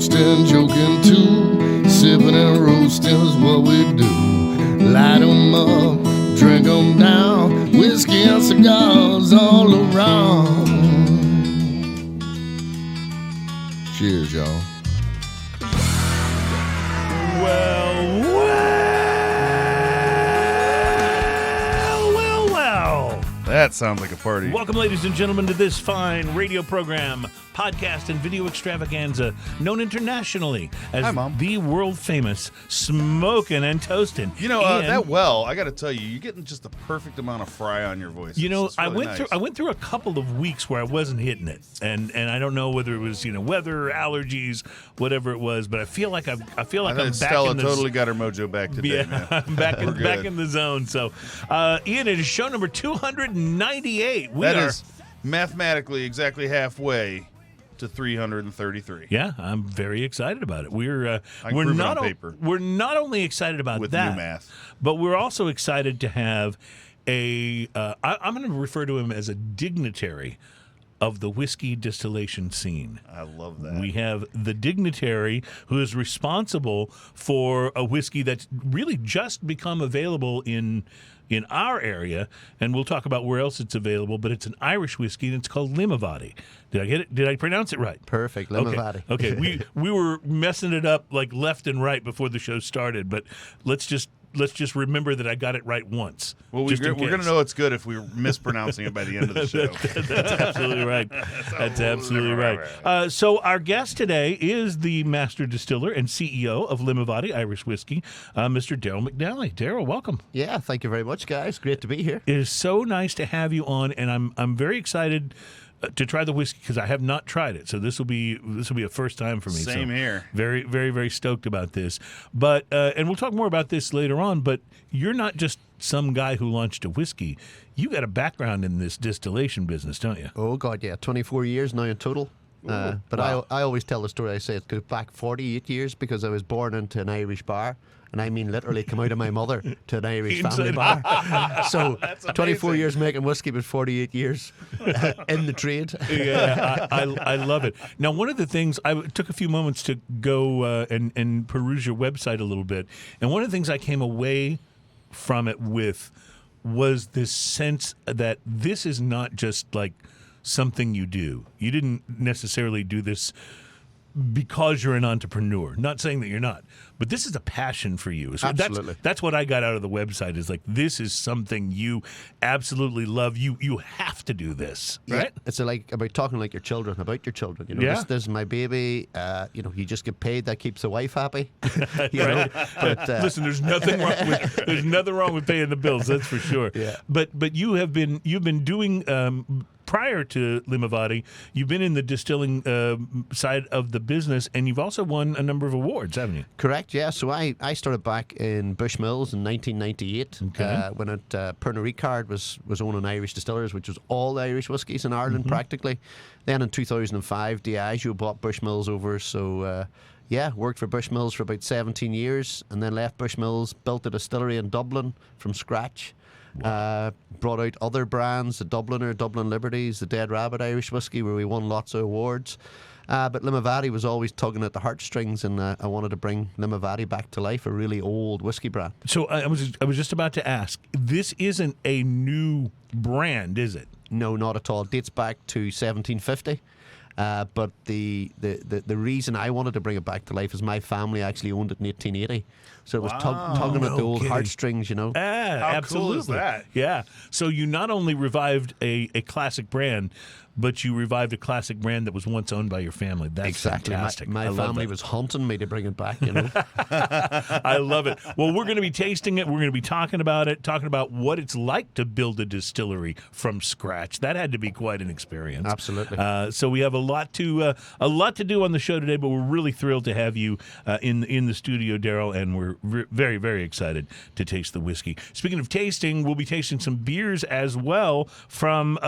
toasting, joking too. Sipping and roasting is what we do. Light 'em up, drink 'em down. Whiskey and cigars all around. Cheers, y'all. Well. That sounds like a party. Welcome, ladies and gentlemen, to this fine radio program, podcast, and video extravaganza known internationally as the world-famous Smokin' and Toastin'. You know, I got to tell you, you're getting just the perfect amount of fry on your voice. You know, it's really I went through a couple of weeks where I wasn't hitting it, and I don't know whether it was weather, allergies, whatever it was, but I feel like I'm back Stella in the totally got her mojo back today. Yeah, man. I'm back in the zone. So, Ian, it is show number 298. That is mathematically exactly halfway to 333. Yeah, I'm very excited about it. We're not only excited about with that, new math, but we're also excited to have I'm going to refer to him as a dignitary of the whiskey distillation scene. I love that. We have the dignitary who is responsible for a whiskey that's really just become available in our area, and we'll talk about where else it's available, but it's an Irish whiskey, and it's called LimaVady. Did I get it? Did I pronounce it right? Perfect, LimaVady. Okay. we were messing it up like left and right before the show started, but let's just remember that I got it right once. Well, we're going to know it's good if we're mispronouncing it by the end of the show. That's absolutely right. That's absolutely right. So our guest today is the master distiller and CEO of LimaVady Irish Whiskey, Mr. Daryl McNally. Daryl, welcome. Yeah, thank you very much, guys. Great to be here. It is so nice to have you on, and I'm very excited to try the whiskey because I have not tried it, so this will be a first time for me. Same here. Very, very, very stoked about this. But and we'll talk more about this later on. But you're not just some guy who launched a whiskey. You got a background in this distillation business, don't you? Oh God, yeah, 24 years now in total. But wow. I always tell the story. I say it goes back 48 years because I was born into an Irish bar. And I mean literally come out of my mother to an Irish family bar. So 24 years making whiskey, but 48 years in the trade. Yeah, I love it. Now, one of the things, I took a few moments to go and peruse your website a little bit. And one of the things I came away from it with was this sense that this is not just like something you do. You didn't necessarily do this because you're an entrepreneur. Not saying that you're not, but this is a passion for you. So absolutely. That's what I got out of the website is like, this is something you absolutely love. You have to do this, right? Yeah. It's like about talking like your children, about your children. You know, this is my baby. You just get paid. That keeps the wife happy. You know? But, listen, there's nothing wrong with paying the bills. That's for sure. Yeah. But you've been doing. Prior to LimaVady, you've been in the distilling side of the business, and you've also won a number of awards, haven't you? Correct, yeah. So I started back in Bushmills in 1998 when Pernod Ricard was owning Irish Distillers, which was all the Irish whiskies in Ireland practically. Then in 2005, Diageo bought Bushmills over, so worked for Bushmills for about 17 years, and then left Bushmills, built a distillery in Dublin from scratch. Wow. Brought out other brands, the Dubliner, Dublin Liberties, the Dead Rabbit Irish Whiskey, where we won lots of awards. But LimaVady was always tugging at the heartstrings, and I wanted to bring LimaVady back to life, a really old whiskey brand. So I was just about to ask, this isn't a new brand, is it? No, not at all. It dates back to 1750. But the reason I wanted to bring it back to life is my family actually owned it in 1880. So it was tugging at the old heartstrings, you know. How absolutely. Cool is that? Yeah. So you not only revived a classic brand, but you revived a classic brand that was once owned by your family. That's exactly fantastic. My family was haunting me to bring it back, you know. I love it. Well, we're going to be tasting it. We're going to be talking about it, talking about what it's like to build a distillery from scratch. That had to be quite an experience. Absolutely. So we have a lot to do on the show today, but we're really thrilled to have you in the studio, Daryl, and we're very, very excited to taste the whiskey. Speaking of tasting, we'll be tasting some beers as well from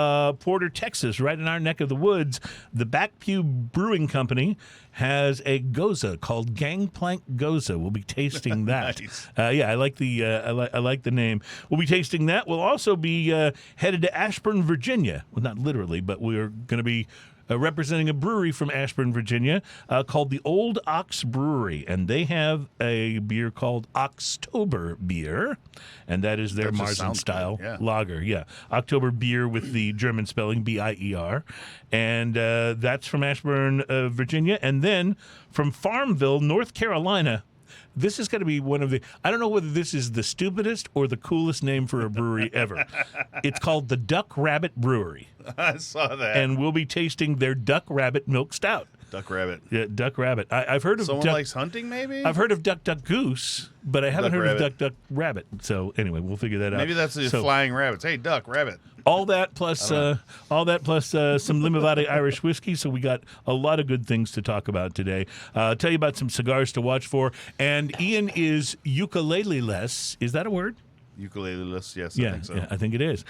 Porter, Texas, right in our neck of the woods. The Back Pew Brewing Company has a Gose called Gangplank Gose. We'll be tasting that. Nice. I like the name. We'll be tasting that. We'll also be headed to Ashburn, Virginia. Well, not literally, but we're going to be representing a brewery from Ashburn, Virginia, called the Old Ox Brewery, and they have a beer called Oxtober Bier, and that is their That just sounds Marzen-Style good, yeah. lager. Yeah, October Bier with the German spelling Bier, and that's from Ashburn, Virginia, and then from Farmville, North Carolina. This is going to be one of the... I don't know whether this is the stupidest or the coolest name for a brewery ever. It's called the Duck Rabbit Brewery. I saw that. And we'll be tasting their Duck Rabbit Milk Stout. Duck Rabbit. Yeah, Duck Rabbit. I've heard of Someone Duck... likes hunting, maybe? I've heard of Duck Duck Goose, but I haven't Duck heard Rabbit. of Duck Duck Rabbit. So anyway, we'll figure that out. Maybe that's the So, flying rabbits. Hey, duck, rabbit. all that plus some LimaVady Irish whiskey. So we got a lot of good things to talk about today. Tell you about some cigars to watch for. And Ian is ukulele-less. Is that a word? Ukulele-less, yes, Yeah, I think so. yeah, I think it is.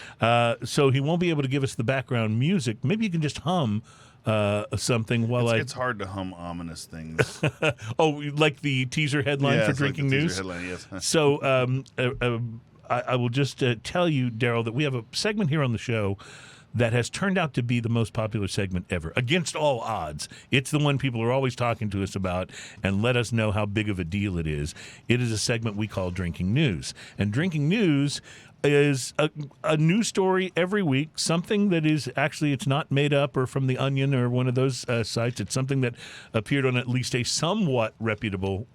So he won't be able to give us the background music. Maybe you can just hum something while It's hard to hum ominous things. Oh, like the teaser headline Yeah, for it's like Drinking the teaser News? headline, yes. So I will just tell you, Daryl, that we have a segment here on the show that has turned out to be the most popular segment ever, against all odds. It's the one people are always talking to us about and let us know how big of a deal it is. It is a segment we call Drinking News. And Drinking News is a news story every week, something that is actually, it's not made up or from The Onion or one of those sites. It's something that appeared on at least a somewhat reputable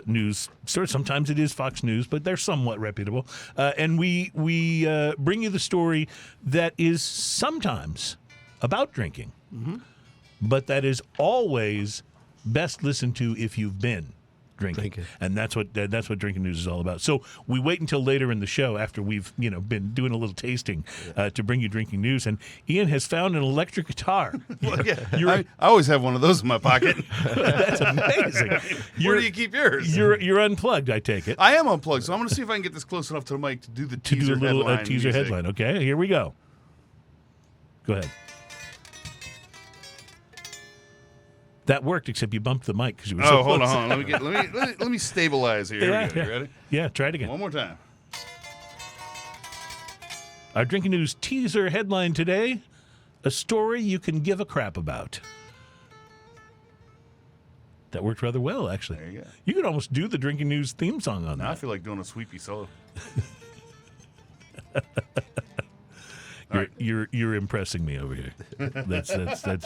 news story. Sometimes it is Fox News, but they're somewhat reputable. And we bring you the story that is sometimes about drinking, but that is always best listened to if you've been drinking. And that's what Drinking News is all about. So we wait until later in the show after we've been doing a little tasting to bring you Drinking News. And Ian has found an electric guitar. Well, yeah, I always have one of those in my pocket. That's amazing. Where do you keep yours? You're unplugged, I take it. I am unplugged, so I'm going to see if I can get this close enough to the mic to do the To do teaser a little headline. teaser music. headline. Okay, here we go. Go ahead. That worked, except you bumped the mic because you were so Oh, close. hold on. Let me stabilize here. Yeah, Here we go. yeah. You ready? Yeah, try it again. One more time. Our Drinking News teaser headline today: a story you can give a crap about. That worked rather well, actually. There you go. You could almost do the Drinking News theme song on Now I that. feel like doing a sweepy solo. You're impressing me over here. That's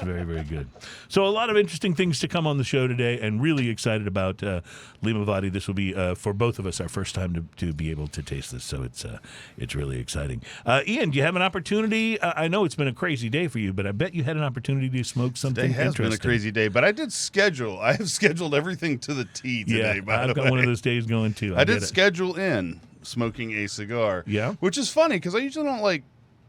very, very good. So a lot of interesting things to come on the show today, and really excited about LimaVady. This will be for both of us our first time to be able to taste this, so it's really exciting. Ian, do you have an opportunity? I know it's been a crazy day for you, but I bet you had an opportunity to smoke something Today has interesting. been a crazy day, but I did schedule. I have scheduled everything to the T today. Yeah, by I've the got way. one of those days going too. I did get it. schedule in smoking a cigar. Yeah? Which is funny because I usually don't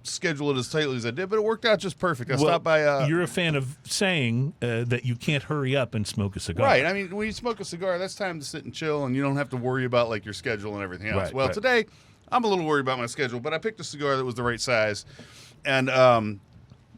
schedule it as tightly as I did, but it worked out just perfect. I stopped by. You're a fan of saying that you can't hurry up and smoke a cigar. Right. I mean, when you smoke a cigar, that's time to sit and chill, and you don't have to worry about your schedule and everything else. Right, well, right. today I'm a little worried about my schedule, but I picked a cigar that was the right size, and I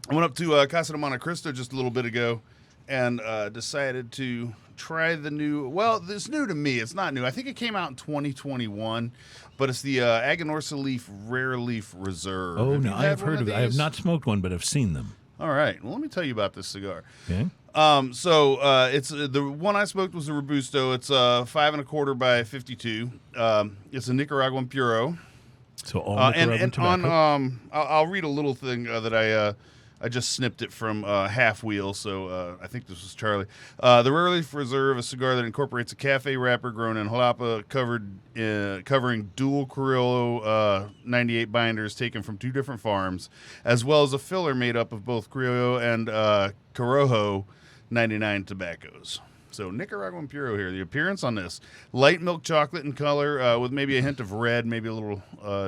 went up to Casa de Monte Cristo just a little bit ago, and decided to try the new. Well, it's new to me. It's not new. I think it came out in 2021, but it's the Aganorsa Leaf Rare Leaf Reserve. Oh, Have no, you I have had one heard of it. I have these? not smoked one, but I've seen them. All right. Well, let me tell you about this cigar. Okay. It's the one I smoked was the Robusto. It's 5 1/4 by 52. It's a Nicaraguan Puro. So all And tobacco. on I'll read a little thing that I just snipped it from Half Wheel, so I think this was Charlie. The Rare Leaf Reserve, a cigar that incorporates a cafe wrapper grown in jalapa, covering dual Criollo 98 binders taken from 2 different farms, as well as a filler made up of both Criollo and Corojo 99 tobaccos. So Nicaraguan Puro here. The appearance on this: light milk chocolate in color, with maybe a hint of red, maybe a little,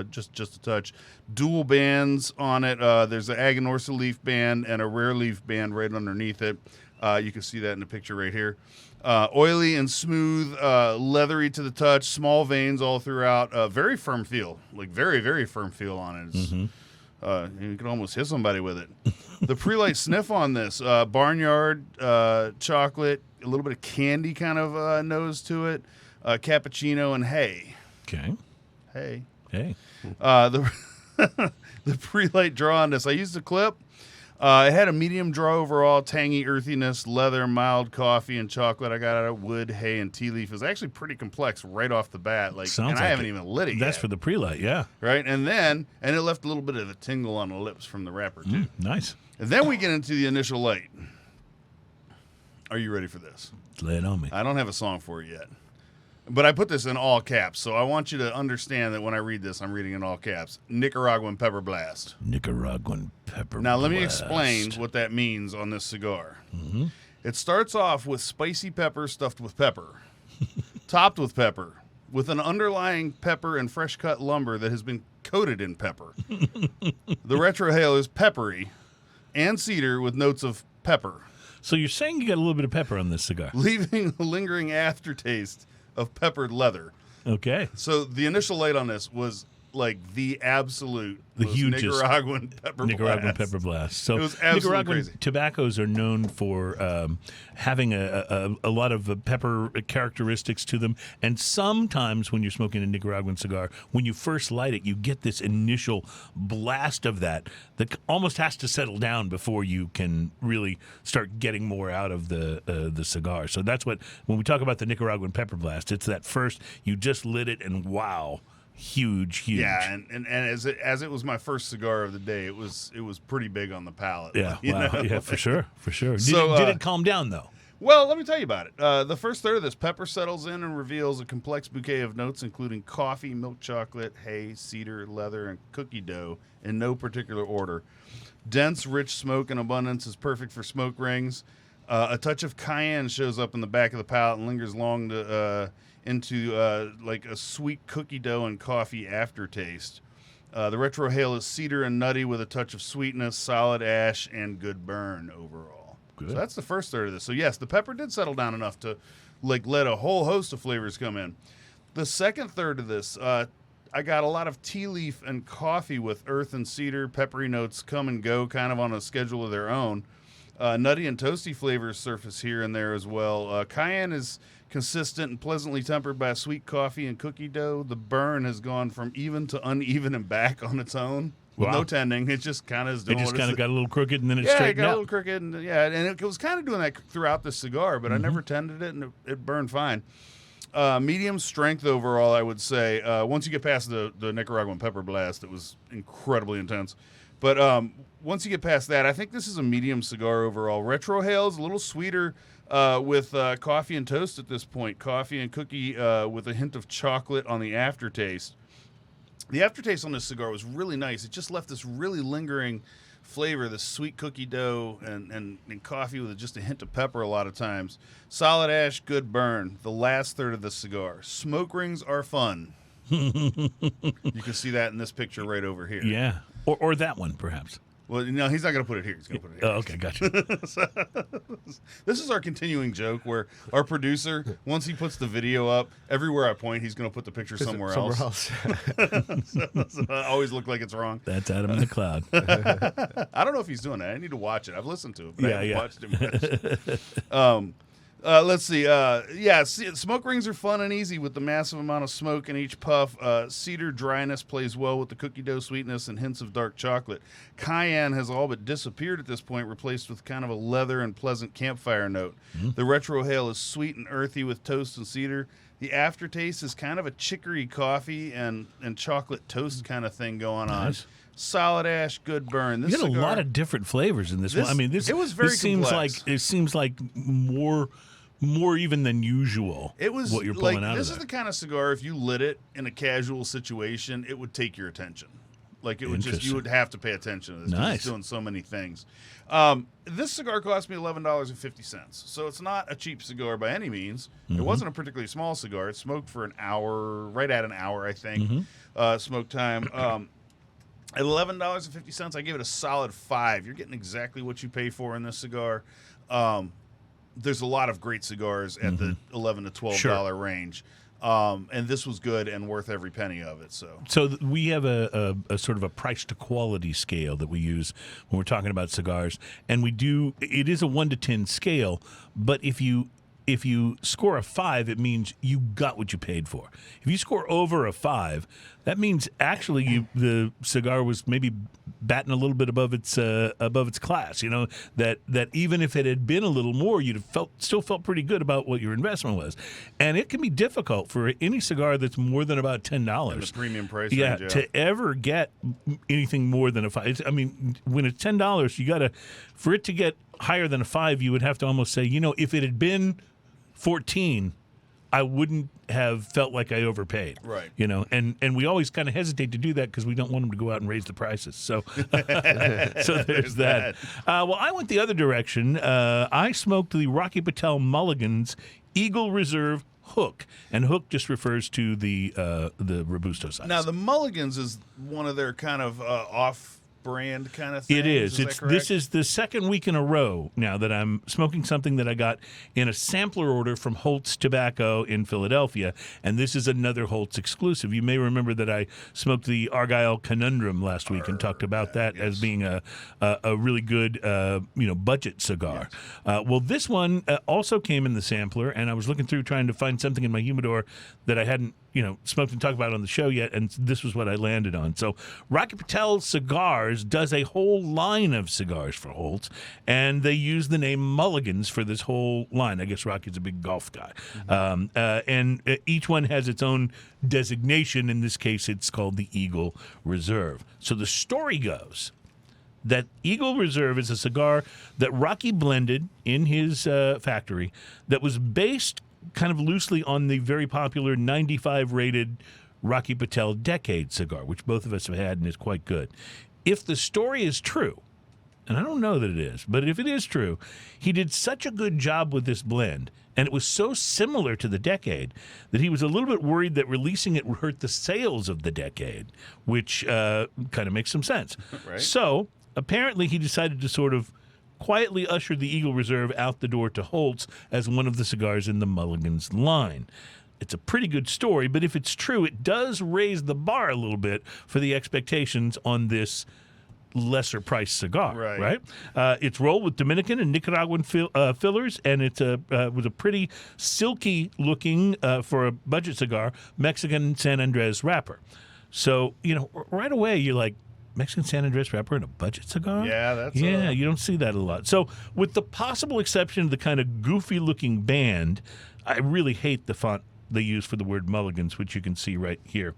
just a touch. Dual bands on it. There's an Aganorsa leaf band and a rare leaf band right underneath it. You can see that in the picture right here. Oily and smooth, leathery to the touch. Small veins all throughout. Very firm feel, very, very firm feel on it. It's, you can almost hit somebody with it. The pre-light sniff on this: barnyard, chocolate, a little bit of candy kind of nose to it, cappuccino, and hay. Okay. Hey. Hey. The pre-light draw on this: I used a clip. It had a medium draw overall, tangy earthiness, leather, mild coffee, and chocolate. I got out of wood, hay, and tea leaf. It was actually pretty complex right off the bat. I haven't even lit it That's yet. for the pre-light, yeah. Right? And it left a little bit of a tingle on the lips from the wrapper, too. Nice. And then we get into the initial light. Are you ready for this? Lay it on me. I don't have a song for it yet. But I put this in all caps, so I want you to understand that when I read this, I'm reading in all caps. Nicaraguan Pepper Blast. Nicaraguan Pepper Now, let me Blast. explain what that means on this cigar. Mm-hmm. It starts off with spicy pepper stuffed with pepper, topped with pepper, with an underlying pepper and fresh-cut lumber that has been coated in pepper. The retrohale is peppery and cedar with notes of pepper, So you're saying you got a little bit of pepper on this cigar. leaving a lingering aftertaste of peppered leather. Okay. So the initial light on this was like the absolute The most hugest Nicaraguan pepper Nicaraguan blast. pepper blast. So It was absolutely Nicaraguan crazy. tobaccos are known for having a lot of pepper characteristics to them, and sometimes when you're smoking a Nicaraguan cigar, when you first light it, you get this initial blast of that almost has to settle down before you can really start getting more out of the cigar. So that's what when we talk about the Nicaraguan pepper blast, it's that first you just lit it and wow. Huge. Yeah, and as it was my first cigar of the day, it was pretty big on the palate. Yeah, you wow. know? Yeah, for sure. So, Did it calm down though? Well, let me tell you about it. The first third of this, pepper settles in and reveals a complex bouquet of notes, including coffee, milk chocolate, hay, cedar, leather, and cookie dough, in no particular order. Dense, rich smoke and abundance is perfect for smoke rings. A touch of cayenne shows up in the back of the palate and lingers long into like a sweet cookie dough and coffee aftertaste. The retrohale is cedar and nutty with a touch of sweetness, solid ash, and good burn overall. Good. So that's the first third of this. So yes, the pepper did settle down enough to like let a whole host of flavors come in. The second third of this, I got a lot of tea leaf and coffee with earth and cedar. Peppery notes come and go kind of on a schedule of their own. Nutty and toasty flavors surface here and there as well. Cayenne is consistent and pleasantly tempered by sweet coffee and cookie dough. The burn has gone from even to uneven and back on its own. With Wow. no tending. It just kind of is doing It just what kind of it's got a little crooked and then it yeah, it straightened got a out. little crooked, and it was kind of doing that throughout the cigar, but I never tended it, and it burned fine. Medium strength overall, I would say. Once you get past the Nicaraguan pepper blast, it was incredibly intense. But once you get past that, I think this is a medium cigar overall. Retrohale is a little sweeter with coffee and toast at this point. Coffee and cookie with a hint of chocolate on the aftertaste. The aftertaste on this cigar was really nice. It just left this really lingering flavor, this sweet cookie dough and coffee with just a hint of pepper a lot of times. Solid ash, good burn. The last third of the cigar. Smoke rings are fun. You can see that in this picture right over here. Yeah. Or that one, perhaps. Well, no, he's not going to put it here. He's going to put it here. Oh, okay, gotcha. This is our continuing joke where our producer, once he puts the video up, everywhere I point, he's going to put the picture somewhere else. So I always look like it's wrong. That's Adam in the Cloud. I don't know if he's doing that. I need to watch it. I've listened to it, but I haven't Yeah. watched it much. Let's see. Smoke rings are fun and easy with the massive amount of smoke in each puff. Cedar dryness plays well with the cookie dough sweetness and hints of dark chocolate. Cayenne has all but disappeared at this point, replaced with kind of a leather and pleasant campfire note. The retrohale is sweet and earthy with toast and cedar. The aftertaste is kind of a chicory coffee and chocolate toast kind of thing going on. Nice. Solid ash, good burn. This You got a cigar- lot of different flavors in this one. I mean, this it was very this seems complex. like it seems like more even than usual. It was what you're like pulling out this of is there. the kind of cigar if you lit it in a casual situation, it would take your attention. Like it would just you Interesting. would have to pay attention to this. 'cause Nice. It's doing so many things. This cigar cost me $11.50, so it's not a cheap cigar by any means. It wasn't a particularly small cigar. It smoked for an hour, right at an hour, I think. Smoke time. At $11.50, I give it a solid 5. You're getting exactly what you pay for in this cigar. There's a lot of great cigars at the $11 to $12 range. And this was good and worth every penny of it. So We have a sort of a price to quality scale that we use when we're talking about cigars, and it is a 1 to 10 scale. But if you if you score a 5, it means you got what you paid for. If you score over a 5, that means actually the cigar was maybe batting a little bit above its class. You know, that even if it had been a little more, you'd have still felt pretty good about what your investment was. And it can be difficult for any cigar that's more than about $10. The premium price Yeah, range, to ever get anything more than a 5. I mean, when it's $10, you got to, for it to get higher than a 5, you would have to almost say, you know, if it had been 14, I wouldn't have felt like I overpaid. Right. You know, and we always kind of hesitate to do that because we don't want them to go out and raise the prices. So, so there's that. Well, I went the other direction. I smoked the Rocky Patel Mulligans Eagle Reserve Hook, and Hook just refers to the Robusto size. Now, the Mulligans is one of their kind of off-brand kind of things. It is. That correct? This is the second week in a row now that I'm smoking something that I got in a sampler order from Holtz Tobacco in Philadelphia, and this is another Holtz exclusive. You may remember that I smoked the Argyle Conundrum last week and talked about that as being a really good budget cigar. Yes. Well, this one also came in the sampler, and I was looking through trying to find something in my humidor that I hadn't smoked and talked about on the show yet, and this was what I landed on. So Rocky Patel Cigars does a whole line of cigars for Holtz, and they use the name Mulligans for this whole line. I guess Rocky's a big golf guy. And each one has its own designation. In this case, it's called the Eagle Reserve. So the story goes that Eagle Reserve is a cigar that Rocky blended in his factory that was based kind of loosely on the very popular 95 rated Rocky Patel Decade cigar, which both of us have had and is quite good. If the story is true, and I don't know that it is, but if it is true, he did such a good job with this blend, and it was so similar to the Decade that he was a little bit worried that releasing it would hurt the sales of the Decade, which kind of makes some sense. Right. So apparently he decided to sort of quietly ushered the Eagle Reserve out the door to Holtz as one of the cigars in the Mulligans line. It's a pretty good story, but if it's true, it does raise the bar a little bit for the expectations on this lesser priced cigar. Right? It's rolled with Dominican and Nicaraguan fillers, and it's was a pretty silky looking, for a budget cigar, Mexican San Andres wrapper. So, right away you're like, Mexican San Andres wrapper in a budget cigar? Yeah, that's you don't see that a lot. So, with the possible exception of the kind of goofy-looking band, I really hate the font they use for the word Mulligans, which you can see right here.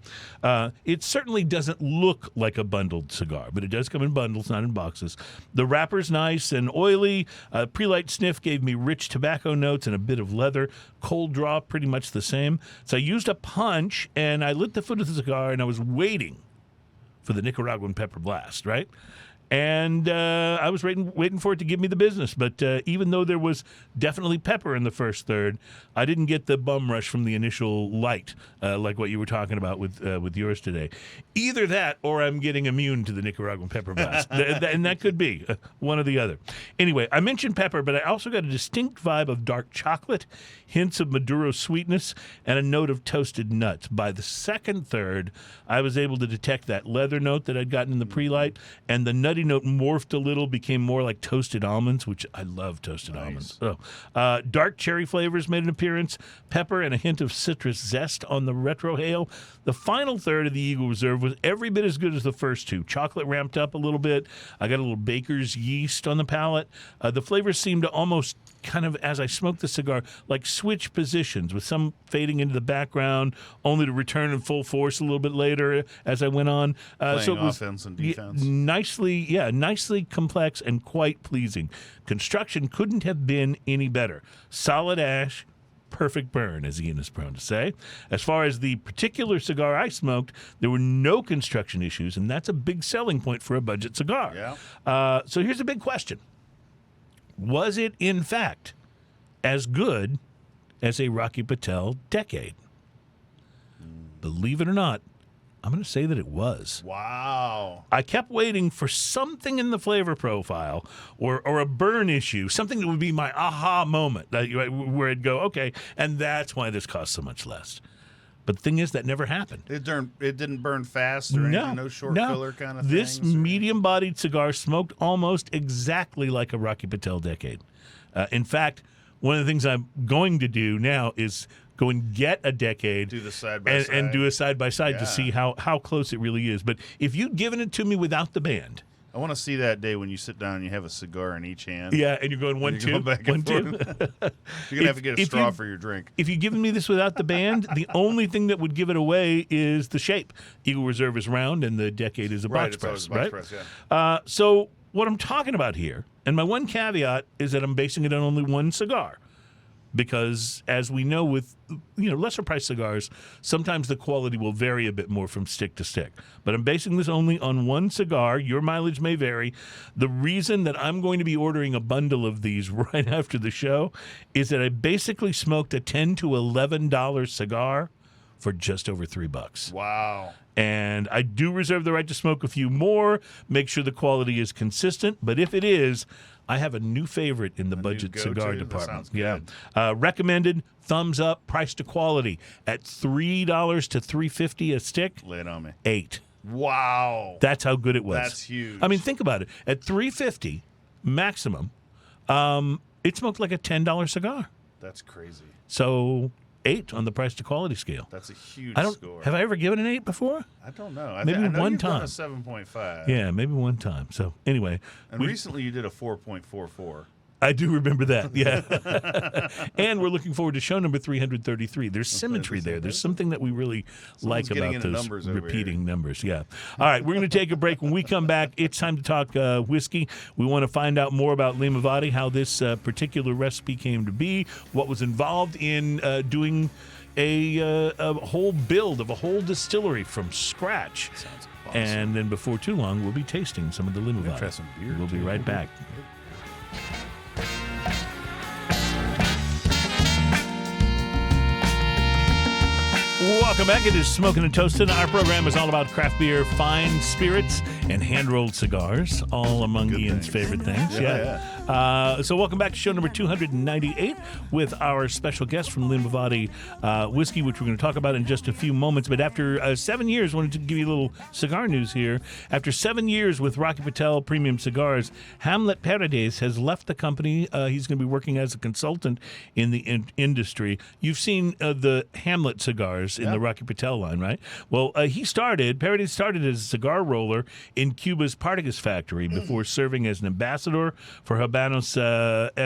It certainly doesn't look like a bundled cigar, but it does come in bundles, not in boxes. The wrapper's nice and oily. Pre-light sniff gave me rich tobacco notes and a bit of leather. Cold draw, pretty much the same. So I used a punch, and I lit the foot of the cigar, and I was waiting for the Nicaraguan pepper blast, right? And I was waiting for it to give me the business. But even though there was definitely pepper in the first third, I didn't get the bum rush from the initial light, like what you were talking about with yours today. Either that, or I'm getting immune to the Nicaraguan pepper blast. And that could be one or the other. Anyway, I mentioned pepper, but I also got a distinct vibe of dark chocolate, hints of Maduro sweetness, and a note of toasted nuts. By the second third, I was able to detect that leather note that I'd gotten in the pre-light, and the nutty note morphed a little, became more like toasted almonds, which I love toasted almonds. Oh. Dark cherry flavors made an appearance, pepper and a hint of citrus zest on the retrohale. The final third of the Eagle Reserve was every bit as good as the first two. Chocolate ramped up a little bit. I got a little baker's yeast on the palate. The flavors seemed to almost kind of, as I smoked the cigar, like switch positions, with some fading into the background, only to return in full force a little bit later as I went on. Playing offense and defense. Nicely complex and quite pleasing. Construction couldn't have been any better. Solid ash, perfect burn, as Ian is prone to say. As far as the particular cigar I smoked, there were no construction issues, and that's a big selling point for a budget cigar. Yeah. So here's a big question. Was it, in fact, as good as a Rocky Patel Decade? Believe it or not, I'm going to say that it was. Wow. I kept waiting for something in the flavor profile or a burn issue, something that would be my aha moment, where it'd go, okay, and that's why this costs so much less. But the thing is, that never happened. It didn't burn fast or anything? No short filler kind of thing? This medium-bodied cigar smoked almost exactly like a Rocky Patel Decade. In fact, one of the things I'm going to do now is go and get a decade Do the side by and side. do a side-by-side to Yeah. see how close it really is. But if you'd given it to me without the band, I want to see that day when you sit down and you have a cigar in each hand. yeah, and you're going one, You're two, going back one, and two. forth. You're gonna have to get a If straw you- for your drink. If you'd given me this without the band, the only thing that would give it away is the shape. Eagle Reserve is round, and the Decade is a Right, box it's always press, a box right? press, yeah. So what I'm talking about here, and my one caveat is that I'm basing it on only one cigar. Because as we know with lesser priced cigars, sometimes the quality will vary a bit more from stick to stick. But I'm basing this only on one cigar. Your mileage may vary. The reason that I'm going to be ordering a bundle of these right after the show is that I basically smoked a $10 to $11 cigar for just over $3. Wow. And I do reserve the right to smoke a few more, make sure the quality is consistent. But if it is, I have a new favorite in the budget go-to? cigar That department. sounds Yeah. good. Recommended, thumbs up, price to quality at $3 to $3.50 a stick, Lay it on me. $8. Wow. That's how good it was. That's huge. I mean, think about it. At $3.50 maximum, it smoked like a $10 cigar. That's crazy. So 8 on the price to quality scale. That's a huge I don't. score. Have I ever given an 8 before? I don't know. I Maybe I know one you've done time. a 7.5. Yeah, maybe one time. So anyway, And recently you did a 4.44. I do remember that. Yeah. And we're looking forward to show number 333. There's symmetry there. There's something that we really like getting about into those numbers over repeating numbers. Yeah. All right, we're going to take a break. When we come back, it's time to talk whiskey. We want to find out more about LimaVady, how this particular recipe came to be, what was involved in doing a whole build of a whole distillery from scratch. Sounds awesome. And then before too long, we'll be tasting some of the LimaVady. try some beer, We'll be too. right back. Welcome back. It is Smoking and Toasted. Our program is all about craft beer, fine spirits, and hand-rolled cigars, all among Ian's favorite things. So welcome back to show number 298 with our special guest from LimaVady Whiskey, which we're going to talk about in just a few moments. But after 7 years, wanted to give you a little cigar news here. After 7 years with Rocky Patel Premium Cigars, Hamlet Paredes has left the company. He's going to be working as a consultant in the industry. You've seen the Hamlet cigars in the Rocky Patel line, right? Well, Paredes started as a cigar roller in Cuba's Partagas factory before serving as an ambassador for Habanos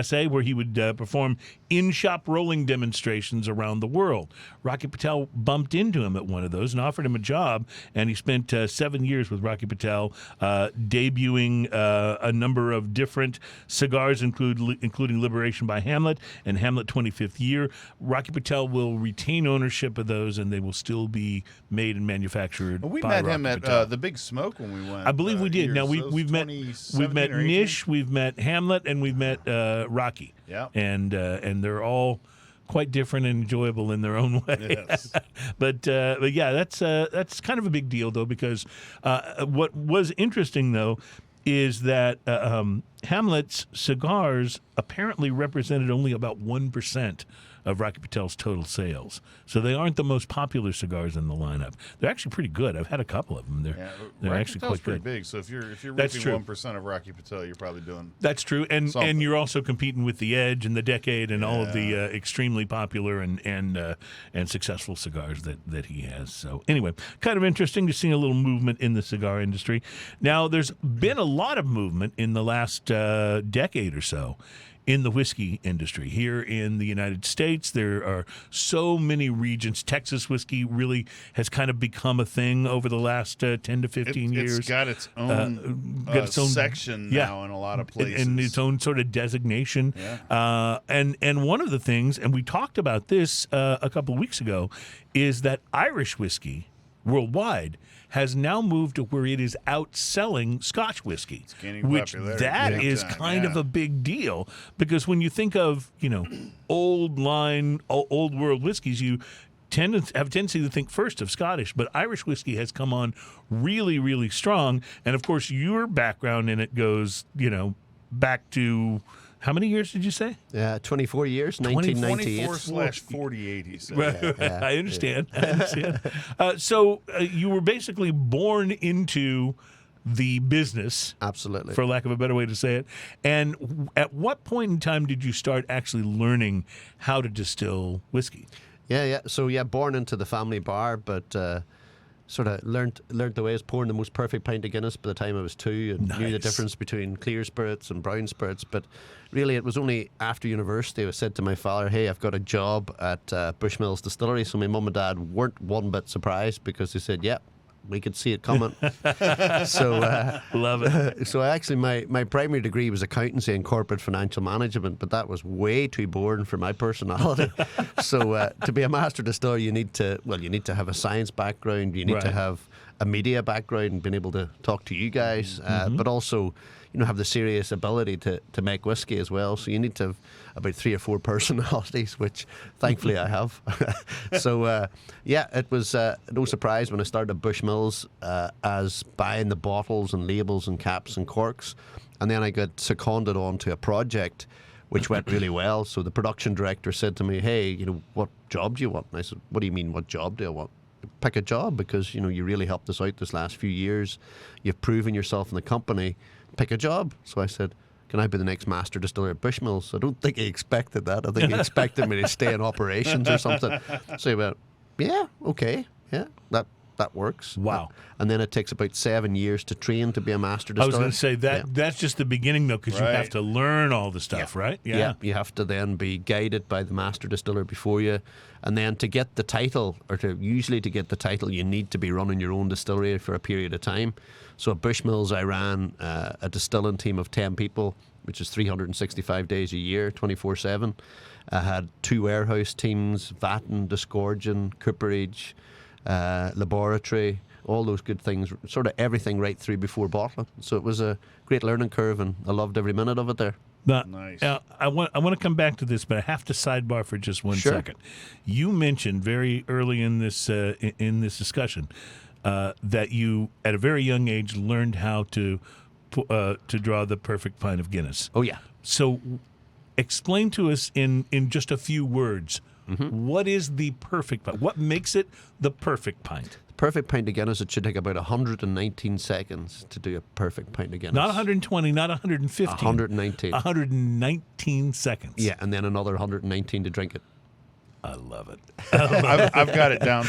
SA, where he would perform in-shop rolling demonstrations around the world. Rocky Patel bumped into him at one of those and offered him a job, and he spent 7 years with Rocky Patel, debuting a number of different cigars, including Liberation by Hamlet and Hamlet 25th Year. Rocky Patel will retain ownership of those, and they will still be made and manufactured. Well, we by met Rocky him at Patel. the Big Smoke when we went. I believe we did. years. Now So it was we've met 2017 or 18? Nish, we've met Hamlet, and we've met Rocky. Yeah. And they're all quite different and enjoyable in their own way. Yes. But yeah, that's kind of a big deal though, because what was interesting though is that Hamlet's cigars apparently represented only about 1% of Rocky Patel's total sales. So they aren't the most popular cigars in the lineup. They're actually pretty good. I've had a couple of them. They're Rocky actually Patel's quite pretty good. big. So if you're That's reaping true. 1% of Rocky Patel, you're probably doing. That's true, and Something. you're also competing with the Edge and the Decade and all of the extremely popular and successful cigars that he has. So anyway, kind of interesting to see a little movement in the cigar industry. Now, there's been a lot of movement in the last decade or so in the whiskey industry. Here in the United States, there are so many regions. Texas whiskey really has kind of become a thing over the last 10 to 15 years. It's got its own, section now in a lot of places. And its own sort of designation. Yeah. And one of the things, and we talked about this a couple of weeks ago, is that Irish whiskey worldwide has now moved to where it is outselling Scotch whiskey, gaining which popularity that big is time, kind of yeah. a big deal, because when you think of old world whiskeys, you have a tendency to think first of Scottish, but Irish whiskey has come on really, really strong. And of course, your background in it goes back to. How many years did you say? 24 years, 1998. 24/48, he said. I understand. So you were basically born into the business, Absolutely. for lack of a better way to say it. And at what point in time did you start actually learning how to distill whiskey? Yeah. So born into the family bar, but sort of learnt the ways, pouring the most perfect pint of Guinness by the time I was 2, and knew the Nice. difference between clear spirits and brown spirits. But really, it was only after university I said to my father, "Hey, I've got a job at Bushmills Distillery." So my mum and dad weren't one bit surprised, because they said, "Yeah, we could see it coming." So Love it. so actually my primary degree was accountancy and corporate financial management, but that was way too boring for my personality. So to be a master distiller, you need to have a science background, you need to Right. have a media background and being able to talk to you guys, but also have the serious ability to make whiskey as well. So you need to have about 3 or 4 personalities, which thankfully I have. So it was no surprise when I started Bushmills as buying the bottles and labels and caps and corks, and then I got seconded onto a project which went really well. So the production director said to me, "Hey, what job do you want?" And I said, "What do you mean, what job do I want?" "Pick a job, because you really helped us out this last few years. You've proven yourself in the company. Pick a job." So I said, "Can I be the next master distiller at Bushmills?" I don't think he expected that. I think he expected me to stay in operations or something. So he went, "Yeah, okay, yeah, that works." Wow. And then it takes about 7 years to train to be a master I distiller. was going to say that Yeah. that's just the beginning, though, because you have Right. to learn all the stuff, right? Yeah, you have to then be guided by the master distiller before you, and then to get the title, usually to get the title, you need to be running your own distillery for a period of time. So at Bushmills, I ran a distilling team of 10 people, which is 365 days a year, 24/7. I had 2 warehouse teams: vatting, disgorging, cooperage, laboratory, all those good things, sort of everything right through before bottling. So it was a great learning curve, and I loved every minute of it there. Now, Nice. I want to come back to this, but I have to sidebar for just one Sure. second. You mentioned very early in this discussion that you, at a very young age, learned how to draw the perfect pint of Guinness. Oh, yeah. So, explain to us in just a few words, what is the perfect pint? What makes it the perfect pint? Perfect pint of Guinness, it should take about 119 seconds to do a perfect pint of Guinness. Not 120, not 115. 119. 119 seconds. Yeah, and then another 119 to drink it. I love it. I've got it down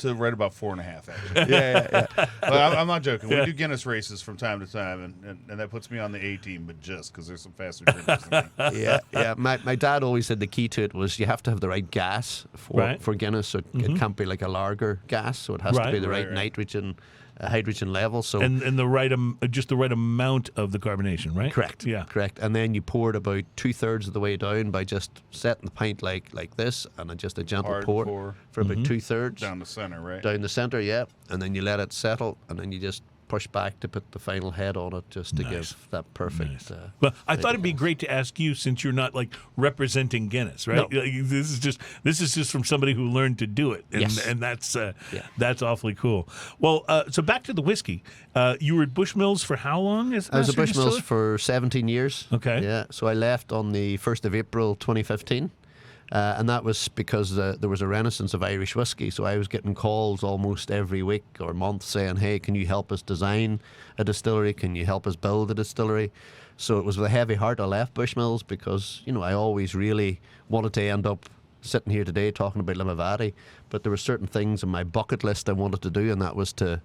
to right about 4.5. Actually. Yeah. But I'm not joking. We do Guinness races from time to time, and that puts me on the A team, but just because there's some faster drinkers than me. Yeah. My dad always said the key to it was you have to have the right gas for Guinness. So it can't be like a lager gas. So it has to be the right nitrogen, hydrogen level. So And the right just the right amount of the carbonation, right? Correct. Yeah. Correct. And then you pour it about 2/3 of the way down by just setting the pint like this, and then just a gentle Hard pour pour. for about 2/3 Down the center, right? down the center. Yeah, and then you let it settle, and then you just push back to put the final head on it, just to give that perfect. Well, I thought it'd be great to ask you, since you're not like representing Guinness, right? No. Like, this is just from somebody who learned to do it, and, Yes. and that's awfully cool. Well, so back to the whiskey. You were at Bushmills for how long? I was at master Bushmills distiller? for 17 years. Okay. Yeah, so I left on the 1st of April 2015. And that was because there was a renaissance of Irish whiskey. So I was getting calls almost every week or month saying, "Hey, can you help us design a distillery? Can you help us build a distillery?" So it was with a heavy heart I left Bushmills, because I always really wanted to end up sitting here today talking about LimaVady. But there were certain things on my bucket list I wanted to do, and that was to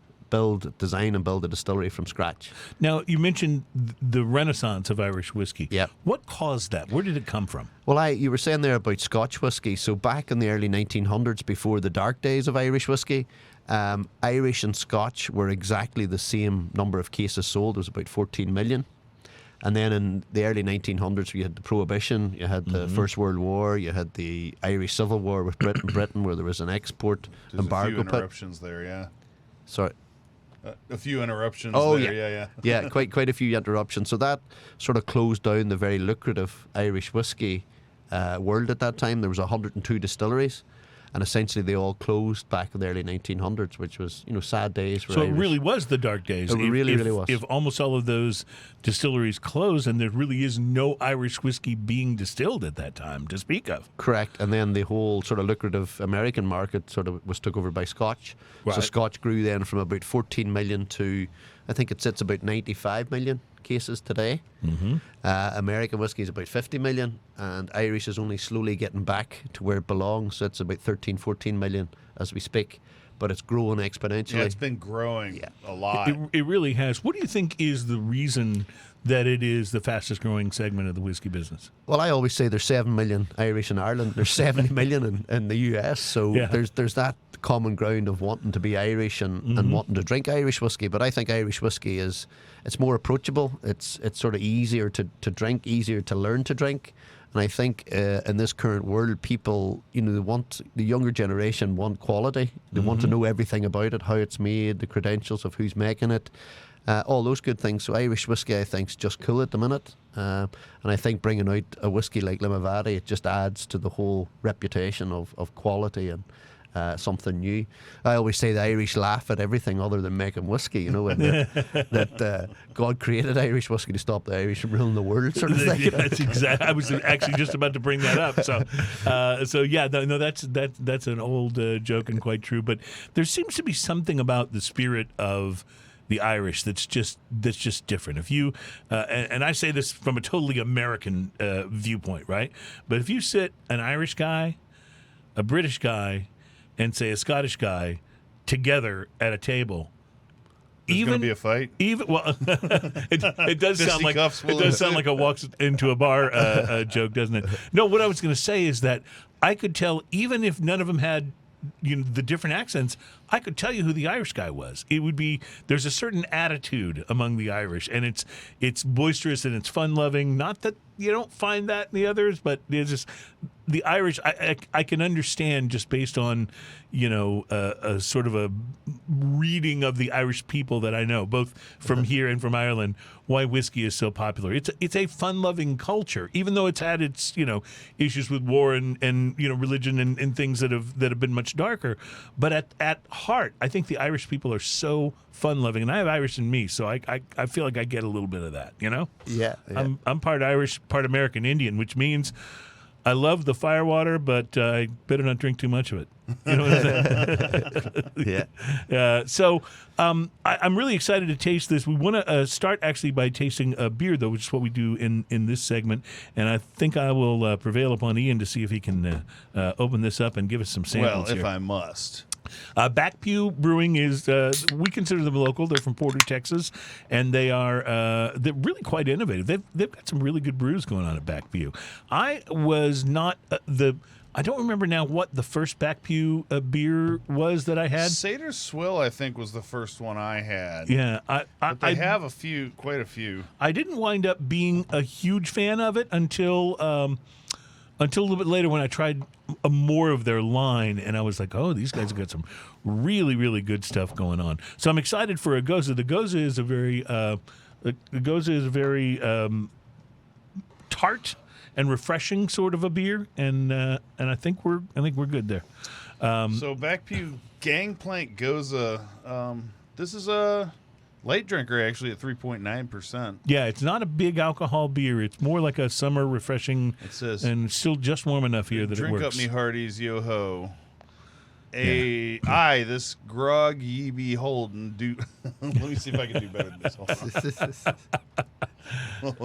design and build a distillery from scratch. Now, you mentioned the renaissance of Irish whiskey. Yeah. What caused that? Where did it come from? Well, you were saying there about Scotch whiskey. So back in the early 1900s, before the dark days of Irish whiskey, Irish and Scotch were exactly the same number of cases sold. It was about 14 million. And then in the early 1900s, we had the Prohibition, you had the First World War, you had the Irish Civil War with Britain, where there was an export There's embargo a few put. interruptions there, yeah. Sorry. A few interruptions Oh, there, yeah. yeah. Yeah, quite a few interruptions. So that sort of closed down the very lucrative Irish whiskey world at that time. There was 102 distilleries. and essentially they all closed back in the early 1900s, which was sad days for So Irish. it really was the dark days. It really was. If almost all of those distilleries closed, and there really is no Irish whiskey being distilled at that time to speak of. Correct, and then the whole sort of lucrative American market sort of was took over by Scotch. So Right. Scotch grew then from about 14 million to, I think it sits about 95 million cases today. Mm-hmm. American whiskey is about 50 million, and Irish is only slowly getting back to where it belongs. So it's about 13, 14 million as we speak, but it's growing exponentially. Yeah, it's been growing a lot. It really has. What do you think is the reason that it is the fastest growing segment of the whiskey business? Well, I always say there's 7 million Irish in Ireland. There's 70 million in the US. So Yeah. there's that common ground of wanting to be Irish and wanting to drink Irish whiskey. But I think Irish whiskey it's more approachable. It's sort of easier to drink, easier to learn to drink. And I think in this current world, people, the younger generation want quality. They want to know everything about it, how it's made, the credentials of who's making it. All those good things. So Irish whiskey, I think, is just cool at the minute. And I think bringing out a whiskey like LimaVady, it just adds to the whole reputation of quality and something new. I always say the Irish laugh at everything other than making whiskey, and that God created Irish whiskey to stop the Irish from ruling the world, sort of thing. That's exactly. I was actually just about to bring that up. So yeah, no, that's an old joke and quite true. But there seems to be something about the spirit of the Irish that's just different. If you and I say this from a totally American viewpoint, right? But if you sit an Irish guy, a British guy, and say a Scottish guy together at a table, There's going to be a fight. It does sound like a walks into a bar joke, doesn't it? No, what I was going to say is that I could tell, even if none of them had the different accents, I could tell you who the Irish guy was. It would be, there's a certain attitude among the Irish, and it's boisterous and it's fun loving. Not that you don't find that in the others, but there's just the Irish. I can understand just based on a sort of a reading of the Irish people that I know, both from here and from Ireland, why whiskey is so popular. It's a fun loving culture, even though it's had its issues with war and religion and things that have been much darker. But at heart, I think the Irish people are so fun loving, and I have Irish in me, so I feel like I get a little bit of that. Yeah. I'm part Irish, part American Indian, which means I love the firewater, but I better not drink too much of it. You know what I'm saying? Yeah. So I'm really excited to taste this. We want to start actually by tasting a beer, though, which is what we do in this segment. And I think I will prevail upon Ian to see if he can open this up and give us some samples Well, if here. I must. Back Pew Brewing is, we consider them local. They're from Porter, Texas, and they're really quite innovative. They've got some really good brews going on at Back Pew. I was not I don't remember now what the first Back Pew beer was that I had. Seder Swill, I think, was the first one I had. Yeah, But they have quite a few. I didn't wind up being a huge fan of it until a little bit later when I tried more of their line, and I was like, oh, these guys have got some really, really good stuff going on. So I'm excited for a Gose. The Gose is a very tart and refreshing sort of a beer, and I think we're good there. So Backpew Gangplank Gose. This is a light drinker, actually, at 3.9%. Yeah, it's not a big alcohol beer. It's more like a summer refreshing. It says, and still just warm enough here that it drink works. up me hearties, yo ho. Aye, this grog ye be holding. Let me see if I can do better than this. Hold on.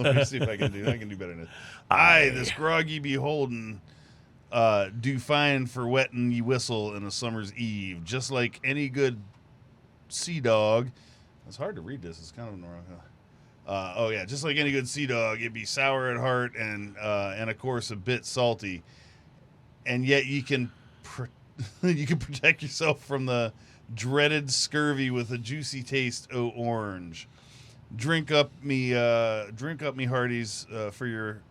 Let me see if I can do better than this. Aye, this grog ye be holding. Do fine for wetting ye whistle in a summer's eve, just like any good sea dog. It's hard to read this. It's kind of just like any good sea dog, it'd be sour at heart and of course a bit salty, and yet you can protect yourself from the dreaded scurvy with a juicy taste o' orange. Drink up me hearties for your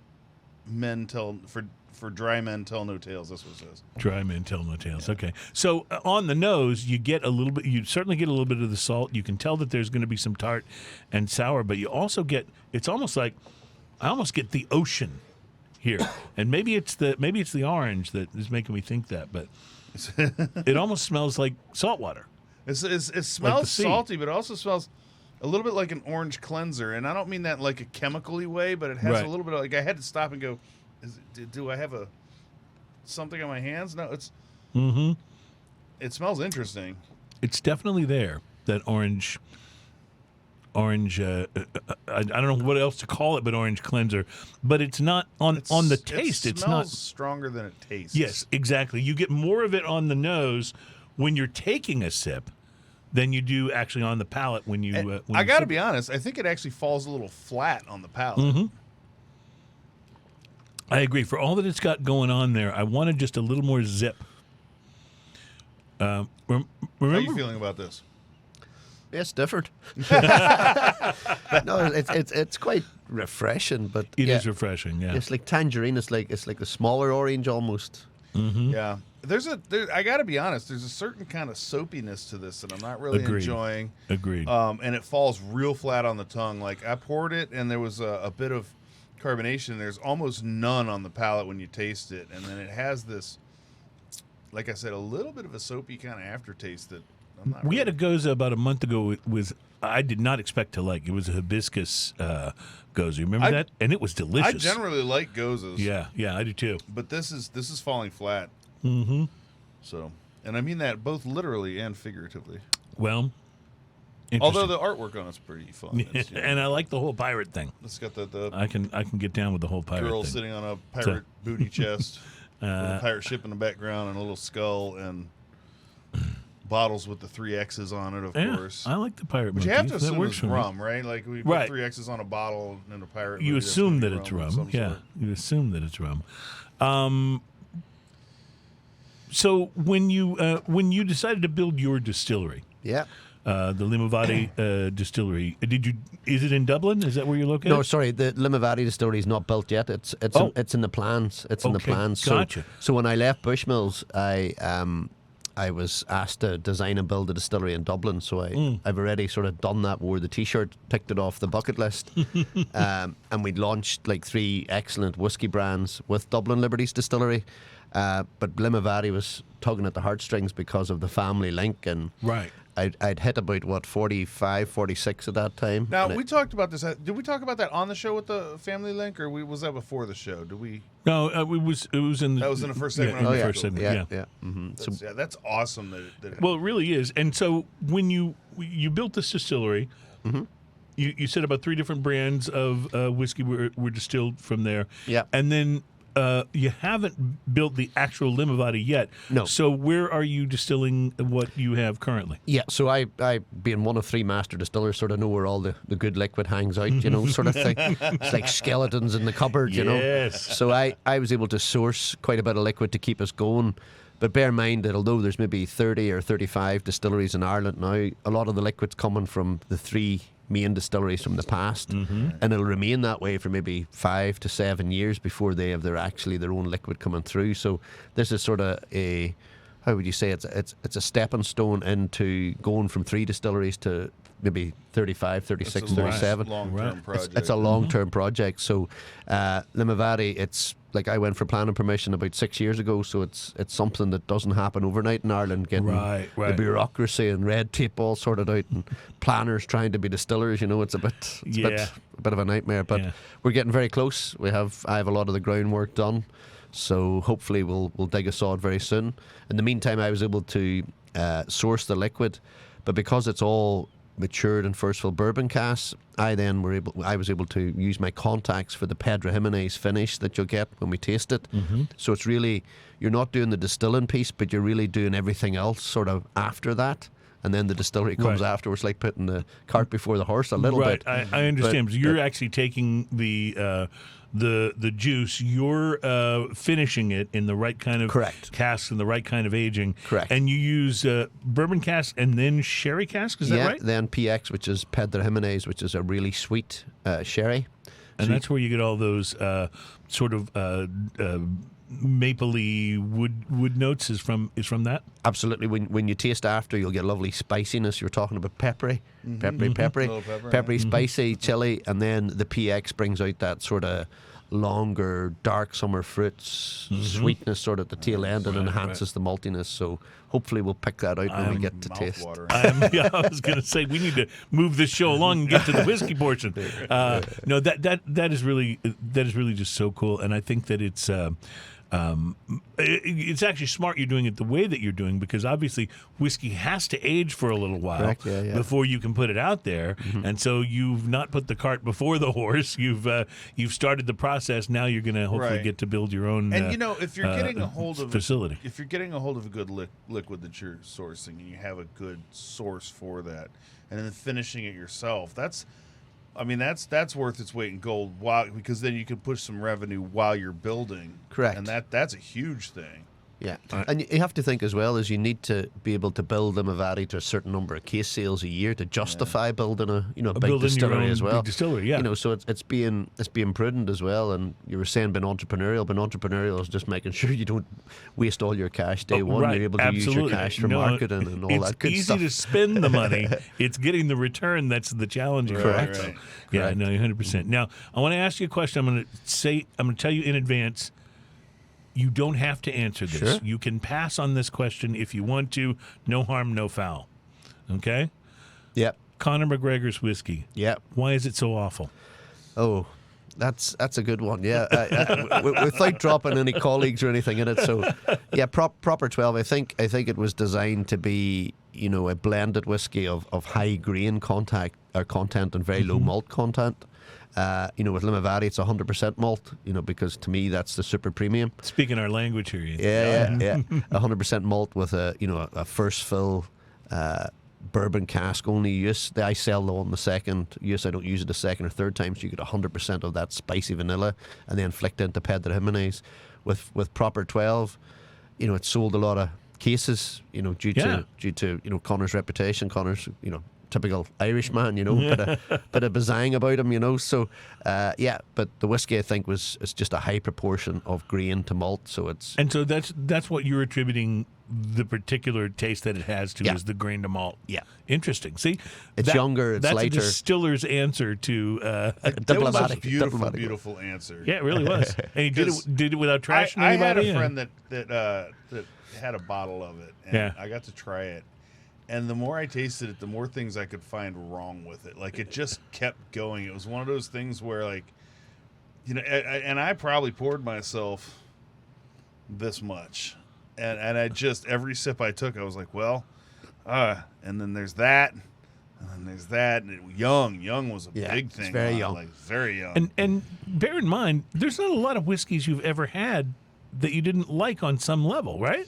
men for dry men tell no tales. That's what it says. Dry men tell no tales. Okay. So on the nose, you get a little bit. You certainly get a little bit of the salt. You can tell that there's going to be some tart and sour, but you also get. It's almost like I almost get the ocean here, and maybe it's the orange that is making me think that, but it almost smells like salt water. It smells salty, but it also smells a little bit like an orange cleanser, and I don't mean that in like a chemically way, but it has a little bit of, like, I had to stop and go, do I have something on my hands? No, it's. Mm-hmm. It smells interesting. It's definitely there. That orange. I don't know what else to call it, but orange cleanser. But it's not on the taste. It it's not stronger than it tastes. Yes, exactly. You get more of it on the nose when you're taking a sip than you do actually on the palate when you. When I got to be honest. I think it actually falls a little flat on the palate. Mm-hmm. I agree. For all that it's got going on there, I wanted just a little more zip. How are you feeling about this? It's different. No, it's quite refreshing, but it is refreshing. Yeah, it's like tangerine. It's like a smaller orange almost. Mm-hmm. Yeah, I got to be honest. There's a certain kind of soapiness to this that I'm not really enjoying. Agreed. And it falls real flat on the tongue. Like, I poured it, and there was a bit of carbonation. There's almost none on the palate when you taste it, and then it has this, like I said, a little bit of a soapy kind of aftertaste that. We had a Gose about a month ago with I did not expect to like. It was a hibiscus Gose. Remember that? And it was delicious. I generally like Goses. Yeah, I do too. But this is falling flat. Mm-hmm. So, and I mean that both literally and figuratively. Well, although the artwork on it's pretty fun. It's, and I like the whole pirate thing. It's got the I can get down with the whole pirate girl thing. sitting on a pirate booty chest, with a pirate ship in the background, and a little skull, and bottles with the 3 X's on it, of course. I like the pirate But motif. you have to assume works it's for me. rum, right? Like, we put 3 X's on a bottle and a pirate You movie, that's assume gonna that be it's of rum. some Yeah, sort. you assume that it's rum. So when you decided to build your distillery, Yeah. the LimaVady distillery, is it in Dublin? Is that where you're located? No, sorry, the LimaVady distillery is not built yet. It's in the plans. It's in the Okay, plans. gotcha. So when I left Bushmills, I was asked to design and build a distillery in Dublin. So I've already sort of done that. Wore the T-shirt, ticked it off the bucket list, and we launched like 3 excellent whiskey brands with Dublin Liberties Distillery. But LimaVady was tugging at the heartstrings because of the family link, and Right. I'd hit about 45, 46 at that time. Now, And we talked about this. Did we talk about that on the show with the family link, or was that before the show? Did we? No, it was in the. That was in the first segment. Yeah, of in the the first show. segment. Yeah. Mm-hmm. That's awesome. That Well, it really is. And so when you built this distillery, you said about 3 different brands of whiskey were distilled from there. Yeah. And then you haven't built the actual LimaVady yet. No. So where are you distilling what you have currently? Yeah, so I being one of 3 master distillers, sort of know where all the good liquid hangs out, sort of thing. It's like skeletons in the cupboard, Yes. So I was able to source quite a bit of liquid to keep us going. But bear in mind that although there's maybe 30 or 35 distilleries in Ireland now, a lot of the liquid's coming from the 3 main distilleries from the past, and it'll remain that way for maybe 5 to 7 years before they have their own liquid coming through. So this is sort of how would you say, it's a stepping stone into going from 3 distilleries to maybe 35, 36, 37. long-term project. It's a long-term project. So LimaVady, it's like I went for planning permission about 6 years ago, so it's something that doesn't happen overnight in Ireland, getting the bureaucracy and red tape all sorted out, and planners trying to be distillers, it's a bit of a nightmare, but we're getting very close. I have a lot of the groundwork done, so hopefully we'll dig a sod very soon. In the meantime, I was able to source the liquid, but because it's all matured in first fill bourbon casks, I was able to use my contacts for the Pedro Jimenez finish that you'll get when we taste it. So it's really, you're not doing the distilling piece, but you're really doing everything else sort of after that. And then the distillery comes afterwards, like putting the cart before the horse a little bit. I understand. But you're actually taking the juice, you're finishing it in the right kind of cask and the right kind of aging. Correct. And you use bourbon cask and then sherry cask, is that right? Then PX, which is Pedro Jimenez, which is a really sweet sherry. And that's where you get all those sort of mapley wood notes is from that? Absolutely. When you taste after, you'll get lovely spiciness. You're talking about peppery, Little pepper, spicy, chili, and then the PX brings out that sort of longer, dark summer fruits, sweetness sort of at the tail end, and enhances the maltiness. So hopefully we'll pick that out when we get to taste. I was going to say we need to move this show along and get to the whiskey portion. No, that is really just so cool, and I think that it's actually smart you're doing it the way that you're doing, because obviously whiskey has to age for a little while before you can put it out there, and so you've not put the cart before the horse. You've started the process. Now you're going to hopefully get to build your own. And if you're getting a hold of facility, if you're getting a hold of a good liquid that you're sourcing, and you have a good source for that, and then finishing it yourself, that's worth its weight in gold. Because then you can push some revenue while you're building. Correct. And that's a huge thing. Yeah, and you have to think as well as you need to be able to build LimaVady to a certain number of case sales a year to justify building a big distillery as well. Big distillery, yeah. So it's being prudent as well. And you were saying being entrepreneurial. Being entrepreneurial is just making sure you don't waste all your cash day one. Right, you're able to use your cash for marketing and all that good stuff. It's easy to spend the money. It's getting the return that's the challenging Correct. part. Yeah, no, 100%. Now I want to ask you a question. I'm going to tell you in advance. You don't have to answer this. Sure. You can pass on this question if you want to. No harm, no foul. Okay? Yep. Conor McGregor's whiskey. Yep. Why is it so awful? Oh, that's a good one. Yeah, without dropping any colleagues or anything in it. So, yeah, proper 12. I think it was designed to be a blended whiskey of high grain content and very low malt content. With LimaVady, it's 100% malt, because to me that's the super premium. Speaking our language here. Yeah. 100% malt with a first fill bourbon cask only use. I sell on the second use. I don't use it the second or third time, so you get 100% of that spicy vanilla and then flicked into Pedro Jimenez. With proper 12, it sold a lot of cases, due to Conor's reputation. Conor's, typical Irishman, bit of bazang about him, So, but the whiskey I think it's just a high proportion of grain to malt, so it's. And so that's what you're attributing the particular taste that it has to is the grain to malt. Yeah, interesting. See, it's younger, it's that's lighter. That's a distiller's answer to. That was a beautiful answer. Yeah, it really was. And he did it without trashing anybody. I had a friend that had a bottle of it, and I got to try it. And the more I tasted it, the more things I could find wrong with it. Like, it just kept going. It was one of those things where, and I probably poured myself this much. And I just, every sip I took, I was like, and then there's that. And then there's that. And young was a big thing. It's very young. Like, very young. And bear in mind, there's not a lot of whiskeys you've ever had that you didn't like on some level, right?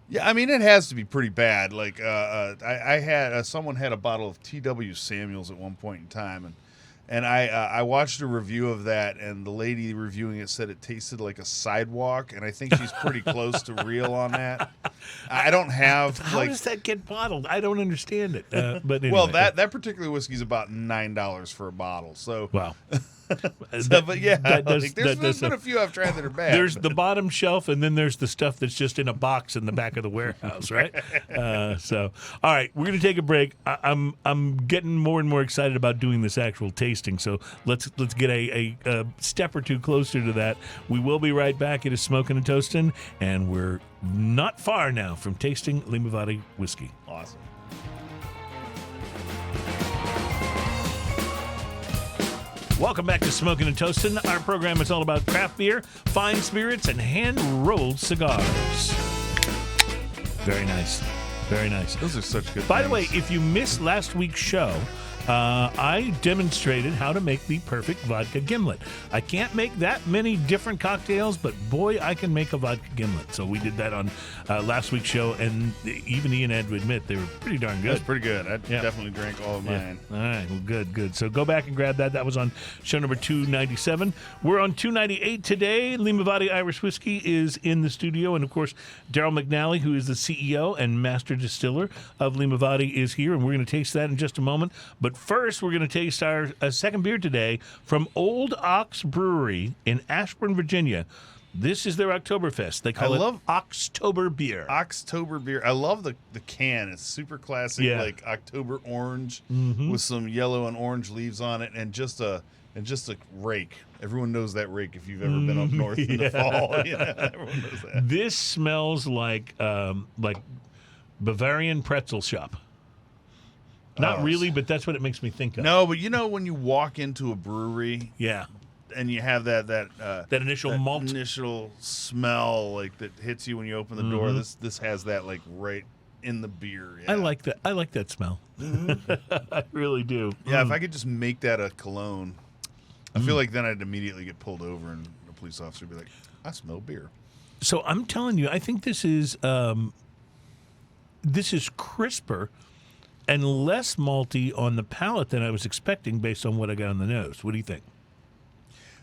Yeah, I mean, it has to be pretty bad. Like, I had someone had a bottle of T.W. Samuels at one point in time, and I watched a review of that, and the lady reviewing it said it tasted like a sidewalk, and I think she's pretty close to real on that. I don't have. How does that get bottled? I don't understand it. But anyway. Well, that particular whiskey is about $9 for a bottle. So wow. There's been a few I've tried that are bad. There's the bottom shelf, and then there's the stuff that's just in a box in the back of the warehouse, right? All right, we're going to take a break. I'm getting more and more excited about doing this actual tasting, so let's get a step or two closer to that. We will be right back. It is Smoking and Toasting, and we're not far now from tasting LimaVady whiskey. Awesome. Welcome back to Smoking and Toasting. Our program is all about craft beer, fine spirits, and hand-rolled cigars. Very nice. Very nice. Those are such good By things. the way, if you missed last week's show, I demonstrated how to make the perfect vodka gimlet. I can't make that many different cocktails, but boy, I can make a vodka gimlet. So we did that on last week's show, and even Ian had to admit they were pretty darn good. That's pretty good. I definitely drank all of mine. All right, well, good. So go back and grab that. That was on show number 297. We're on 298 today. LimaVady Irish Whiskey is in the studio, and of course, Daryl McNally, who is the CEO and master distiller of LimaVady, is here, and we're going to taste that in just a moment. But first, we're going to taste our second beer today from Old Ox Brewery in Ashburn, Virginia. This is their Oktoberfest. They call it Oxtober beer. Oxtober beer. I love the can. It's super classic, like October orange with some yellow and orange leaves on it, and just a rake. Everyone knows that rake if you've ever been up north in the fall. Yeah, everyone knows that. This smells like Bavarian pretzel shop. Not really, but that's what it makes me think of. No, but when you walk into a brewery, Yeah. and you have that initial malt. initial smell like that hits you when you open the door. This has that like right in the beer. Yeah. I like that. I like that smell. I really do. Yeah, if I could just make that a cologne, I feel like then I'd immediately get pulled over and a police officer would be like, "I smell beer." So I'm telling you, I think this is crisper and less malty on the palate than I was expecting based on what I got on the nose. What do you think?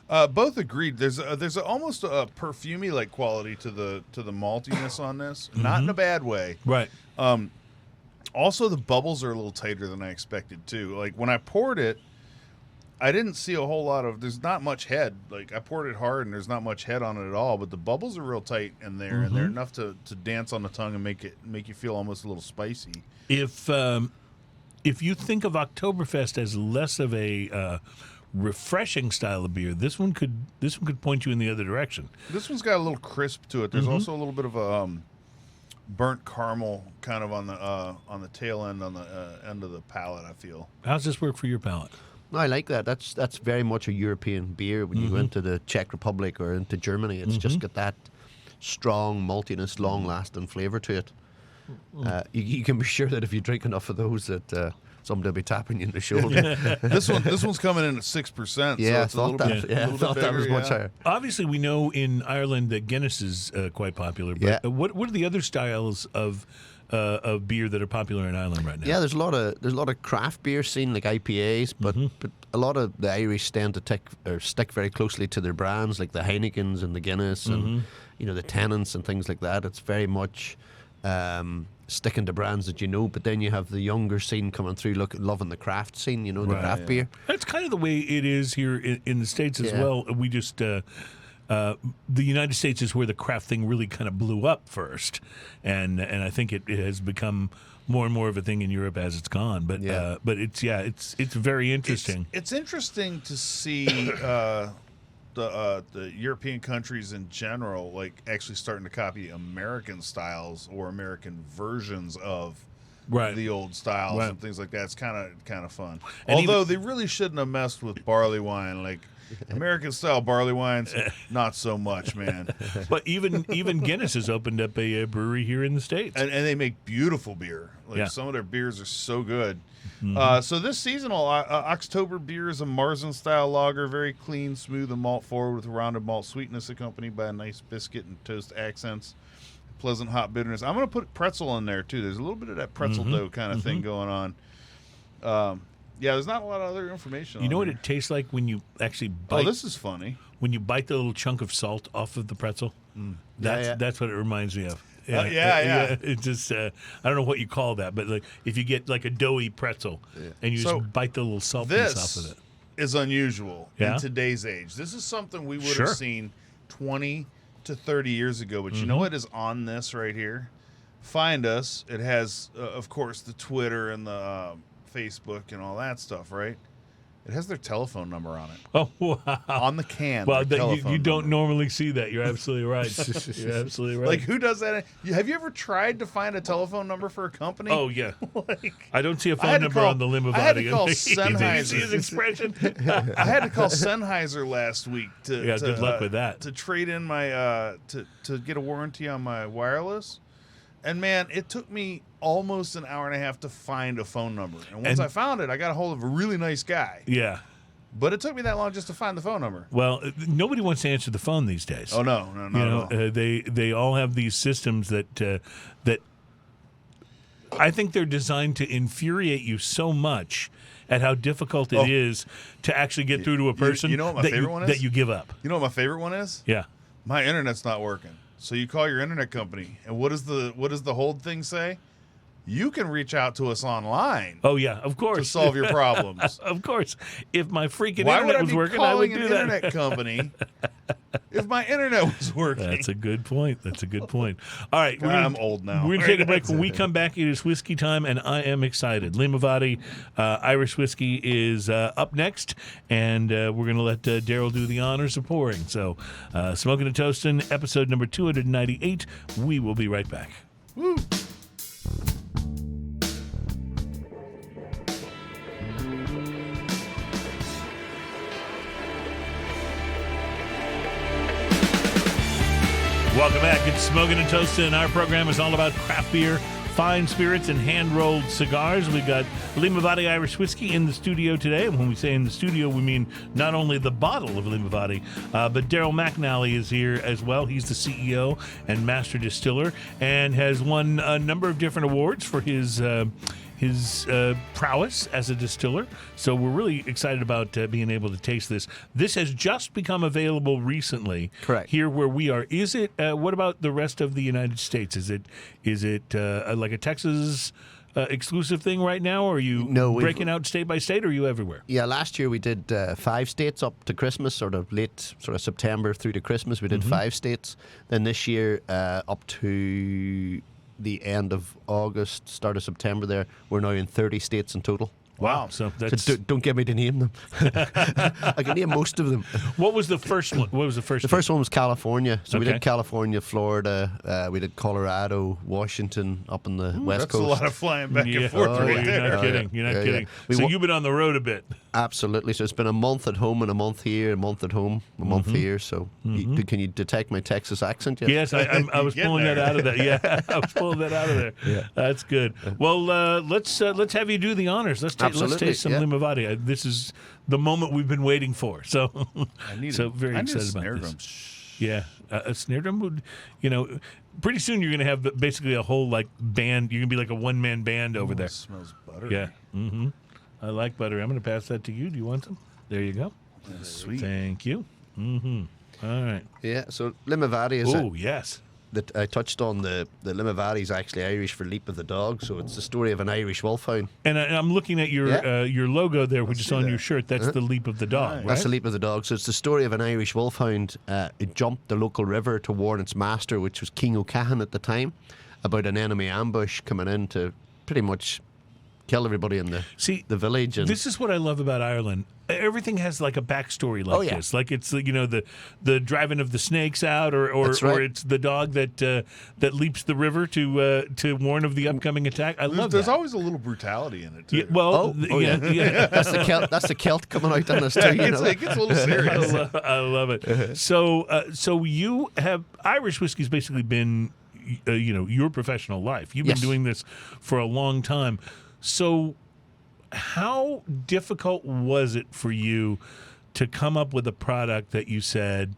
Both agreed. There's almost a perfumey like quality to the maltiness on this, not in a bad way. Right. Also, the bubbles are a little tighter than I expected too. Like when I poured it, I didn't see a whole lot of. There's not much head. Like I poured it hard, and there's not much head on it at all. But the bubbles are real tight in there, and they're enough to dance on the tongue and make you feel almost a little spicy. If you think of Oktoberfest as less of a refreshing style of beer, this one could point you in the other direction. This one's got a little crisp to it. There's also a little bit of a burnt caramel kind of on the tail end, on the end of the palate, I feel. How's this work for your palate? No, I like that. That's very much a European beer. When you go into the Czech Republic or into Germany, it's just got that strong maltiness, long-lasting flavour to it. You can be sure that if you drink enough of those, that somebody will be tapping you in the shoulder. This one's coming in at 6%. Yeah, so it's I thought that was much higher. Obviously, we know in Ireland that Guinness is quite popular. But what are the other styles of beer that are popular in Ireland right now? Yeah, there's a lot of craft beer scene like IPAs, but a lot of the Irish tend to stick very closely to their brands, like the Heinekens and the Guinness and the Tennants and things like that. It's very much sticking to brands that you know, but then you have the younger scene coming through, loving the craft scene, the craft beer. That's kind of the way it is here in the States as well. We just the United States is where the craft thing really kind of blew up first, and I think it has become more and more of a thing in Europe as it's gone. But it's very interesting. It's interesting to see the European countries in general, like actually starting to copy American styles or American versions of the old styles and things like that. It's kind of fun. And although they really shouldn't have messed with barley wine, like American style barley wines, not so much, man. But even Guinness has opened up a brewery here in the States, and they make beautiful beer. Like some of their beers are so good. So this seasonal Oxtober beer is a Marzen-Style lager, very clean, smooth, and malt forward with rounded malt sweetness accompanied by a nice biscuit and toast accents, pleasant hot bitterness. I'm going to put pretzel in there too. There's a little bit of that pretzel dough kind of thing going on. There's not a lot of other information. You know what it tastes like when you actually bite? Oh, this is funny. When you bite the little chunk of salt off of the pretzel, that's what it reminds me of. It's just I don't know what you call that, but like if you get like a doughy pretzel and you just bite the little salt piece off of it. Is unusual in today's age. This is something we would have seen 20 to 30 years ago. But you know what is on this right here? Find us. It has, of course, the Twitter and the Facebook and all that stuff, right? It has their telephone number on it. Oh, wow. On the can. Well, you don't normally see that. You're absolutely right. You're absolutely right. Like, who does that? Have you ever tried to find a telephone number for a company? Oh, yeah. I don't see a phone number on the LimaVady. I had to call Sennheiser. Did you see his expression? I had to call Sennheiser last week to good luck with that. To trade in my to get a warranty on my wireless. And man, it took me almost an hour and a half to find a phone number. And once I found it, I got a hold of a really nice guy. Yeah. But it took me that long just to find the phone number. Well, nobody wants to answer the phone these days. Oh no, not at all. They all have these systems that I think they're designed to infuriate you so much at how difficult it is to actually get through to a person. You know what my favorite one is? That you give up. You know what my favorite one is? Yeah. My internet's not working. So you call your internet company, and what does the hold thing say? You can reach out to us online. Oh yeah, of course, to solve your problems. Of course, if my freaking internet was working, I would do that. Why would I be calling an internet company if my internet was working. That's a good point. All right. I'm old now. We're going to take a break. When we come back, it is whiskey time, and I am excited. LimaVady Irish whiskey is up next, and we're going to let Daryl do the honors of pouring. So, Smoking and Toasting, episode number 298. We will be right back. Woo. Welcome back. It's Smoking and Toasting. Our program is all about craft beer, fine spirits, and hand-rolled cigars. We've got LimaVady Irish Whiskey in the studio today. And when we say in the studio, we mean not only the bottle of LimaVady, but Daryl McNally is here as well. He's the CEO and master distiller and has won a number of different awards for his prowess as a distiller. So we're really excited about being able to taste this. This has just become available recently. Correct. Here where we are. Is it, what about the rest of the United States? Is it like a Texas exclusive thing right now? Or are you breaking out state by state, or are you everywhere? Yeah, last year we did 5 states up to Christmas, sort of late, sort of September through to Christmas. We did 5 states. Then this year up to the end of August, start of September there, we're now in 30 states in total. Wow. So that's... So don't get me to name them. I can name most of them. What was the first one? What was the first The first one was California. So we Okay. did California, Florida, we did Colorado, Washington, up in the West That's Coast. a lot of flying back Yeah. and forth Oh, right you're there. not kidding. You're not kidding. We So wa- you've been on the road a bit. Absolutely. So it's been a month at home and a month here, a month at home, a month here. So can you detect my Texas accent yet? Yes, I was Get pulling there. that out of there. Yeah, I was pulling that out of there. Yeah. That's good. Well, let's have you do the honors. Let's Absolutely, taste some yeah. LimaVady. This is the moment we've been waiting for. So, I need very I need a excited snare about drum. this. Yeah, a snare drum would, pretty soon you're going to have basically a whole like band. You're going to be like a one-man band over there. It smells buttery. Yeah. Mm-hmm. I like butter. I'm going to pass that to you. Do you want some? There you go. Sweet. Thank you. Mm-hmm. All right. Yeah. So LimaVady is Oh, yes. that I touched on the LimaVady is actually Irish for leap of the dog. So it's the story of an Irish wolfhound. And I'm looking at your Yeah. your logo there, which is see on that. your shirt. That's the leap of the dog, right? That's the leap of the dog. So it's the story of an Irish wolfhound. It jumped the local river to warn its master, which was King O'Cahan at the time, about an enemy ambush coming in to pretty much kill everybody in See, the village. And this is what I love about Ireland. Everything has like a backstory like yeah. this. Like it's the driving of the snakes out, or That's right. or it's the dog that leaps the river to warn of the upcoming attack. I love There's that. always a little brutality in it too. Yeah, well, yeah. that's the Celt. That's the Celt coming out on us too. You know? It gets a little serious. I love it. So you have Irish whiskey's basically been, your professional life. You've been Yes. doing this for a long time. So how difficult was it for you to come up with a product that you said,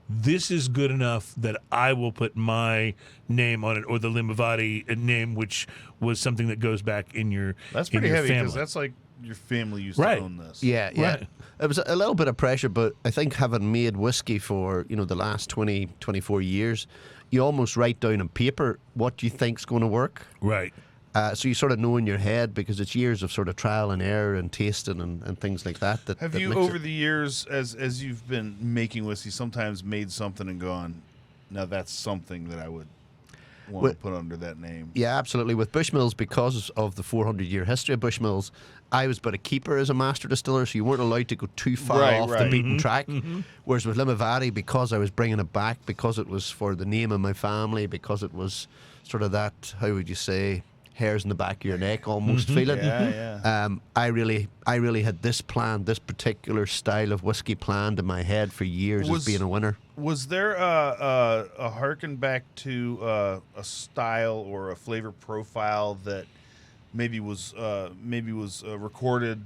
this is good enough that I will put my name on it, or the LimaVady name, which was something that goes back in your That's in pretty your heavy because family. that's like your family used Right. to own this. Yeah. Right. It was a little bit of pressure, but I think having made whiskey for the last 20, 24 years, you almost write down on paper what you think's going to work. Right. So you sort of know in your head, because it's years of sort of trial and error and tasting and things like that. Have that you, makes over it. the years, as you've been making whiskey, sometimes made something and gone, now that's something that I would want Well- to put under that name? Yeah, absolutely. With Bushmills, because of the 400-year history of Bushmills, I was but a keeper as a master distiller, so you weren't allowed to go too far Right, off the right. beaten track. Whereas with LimaVady, because I was bringing it back, because it was for the name of my family, because it was sort of that, how would you say, hairs in the back of your neck almost feeling. Yeah. I really had this particular style of whiskey planned in my head for years as being a winner. Was there a harken back to a style or a flavor profile that maybe was recorded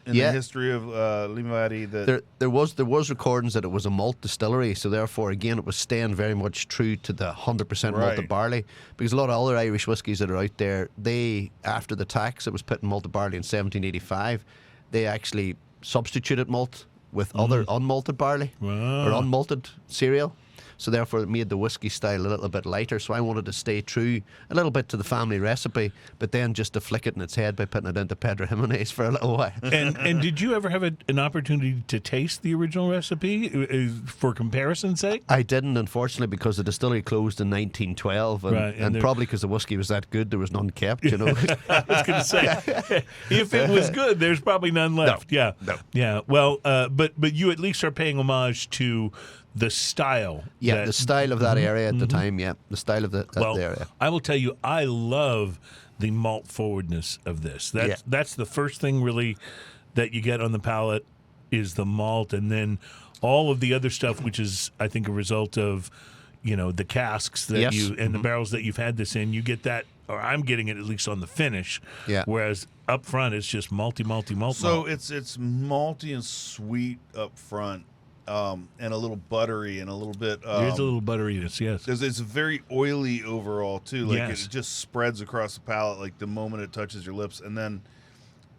in Yeah. the history of LimaVady? That There was recordings that it was a malt distillery, so therefore again it was staying very much true to the 100% malted Right. barley, because a lot of other Irish whiskies that are out there, they, after the tax that was put in malted barley in 1785, they actually substituted malt with other unmalted barley or unmalted cereal. So therefore, it made the whiskey style a little bit lighter. So I wanted to stay true a little bit to the family recipe, but then just to flick it in its head by putting it into Pedro Jimenez for a little while. And did you ever have an opportunity to taste the original recipe for comparison's sake? I didn't, unfortunately, because the distillery closed in 1912, and probably because the whiskey was that good, there was none kept. You know, I was going to say, if it was good, there's probably none left. No. Yeah. Well, but you at least are paying homage to the style. Yeah, the style of that area at the time. Yeah, the style of the area. I will tell you, I love the malt forwardness of this. That's the first thing really that you get on the palate is the malt, and then all of the other stuff, which is I think a result of the casks that the barrels that you've had this in. You get that, or I'm getting it at least on the finish. Yeah. Whereas up front it's just malty. So it's malty and sweet up front. And a little buttery and a little bit. There's a little butteriness, yes. It's very oily overall too. Like Yes. it just spreads across the palate, like the moment it touches your lips, and then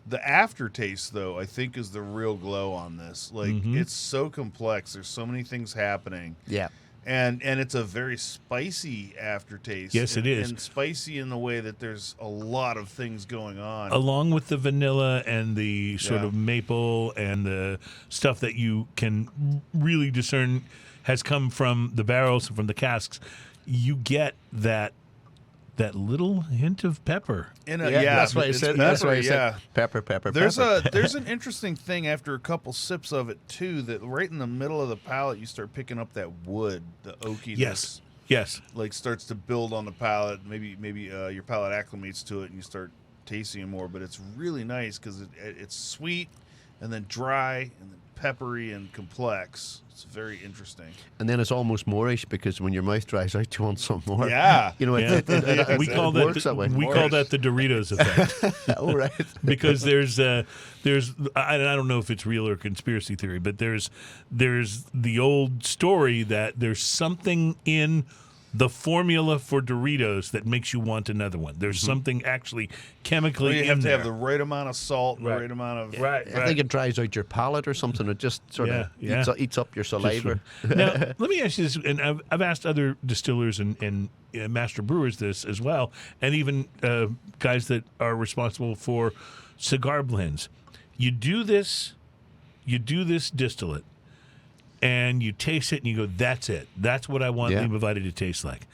the aftertaste, though, I think is the real glow on this. Like it's so complex. There's so many things happening. Yeah. And it's a very spicy aftertaste. Yes, it is. And spicy in the way that there's a lot of things going on. Along with the vanilla and the sort of maple and the stuff that you can really discern has come from the barrels and from the casks, you get that little hint of pepper. That's why I said. That's why I said pepper. There's an interesting thing after a couple sips of it too, that right in the middle of the palate you start picking up that wood, the oakiness. Yes. Like starts to build on the palate. Maybe your palate acclimates to it and you start tasting it more. But it's really nice because it's sweet and then dry and then peppery and complex. It's very interesting. And then it's almost moreish because when your mouth dries out, you want some more. Yeah. We call that the Doritos effect. Oh, right. Because there's I don't know if it's real or conspiracy theory, but there's the old story that there's something in the formula for Doritos that makes you want another one. There's something actually chemically in there. You have to have the right amount of salt, the right amount of... Right. I think it dries out your palate or something. It just sort of eats up your saliva. Now, let me ask you this, and I've asked other distillers and master brewers this as well, and even guys that are responsible for cigar blends. You do this distillate, and you taste it and you go, that's it. That's what I want LimaVady to taste like.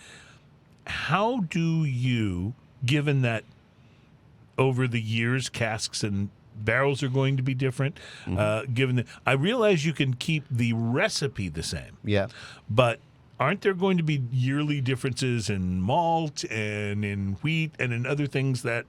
How do you, given that over the years casks and barrels are going to be different, given that I realize you can keep the recipe the same. Yeah. But aren't there going to be yearly differences in malt and in wheat and in other things that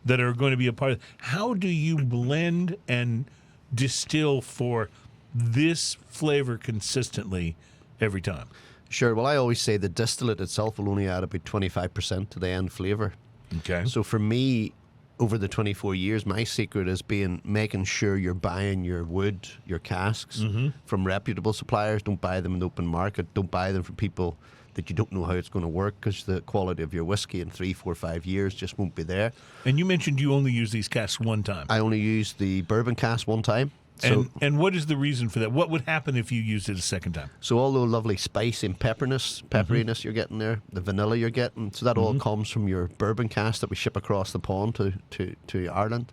are going to be a part of it? How do you blend and distill for this flavor consistently every time? Sure. Well, I always say the distillate itself will only add about 25% to the end flavor. Okay. So for me, over the 24 years, my secret has been making sure you're buying your wood, your casks from reputable suppliers. Don't buy them in the open market. Don't buy them from people that you don't know how it's going to work, because the quality of your whiskey in 3, 4, 5 years just won't be there. And you mentioned you only use these casks one time. I only use the bourbon cask one time. And what is the reason for that? What would happen if you used it a second time? So all the lovely spice and pepperiness you're getting there, the vanilla you're getting, so that all comes from your bourbon cask that we ship across the pond to Ireland.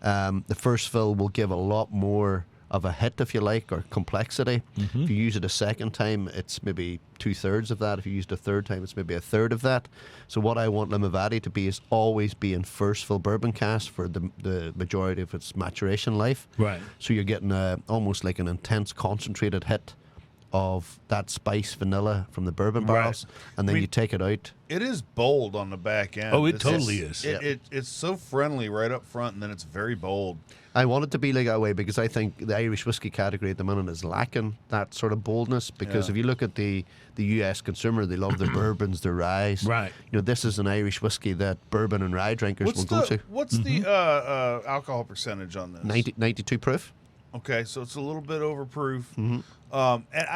The first fill will give a lot more of a hit, if you like, or complexity. If you use it a second time, it's maybe 2/3 of that. If you use it a third time, it's maybe 1/3 of that. So what I want LimaVady to be is always be in first fill bourbon cask for the majority of its maturation life. Right. So you're getting almost like an intense concentrated hit of that spice vanilla from the bourbon barrels, and then you take it out. It is bold on the back end. Oh, it totally is. It's so friendly right up front, and then it's very bold. I want it to be like that way because I think the Irish whiskey category at the minute is lacking that sort of boldness, because if you look at the US consumer, they love their bourbons, their ryes. Right. This is an Irish whiskey that bourbon and rye drinkers will go to. What's the alcohol percentage on this? 92 proof. Okay, so it's a little bit overproof. And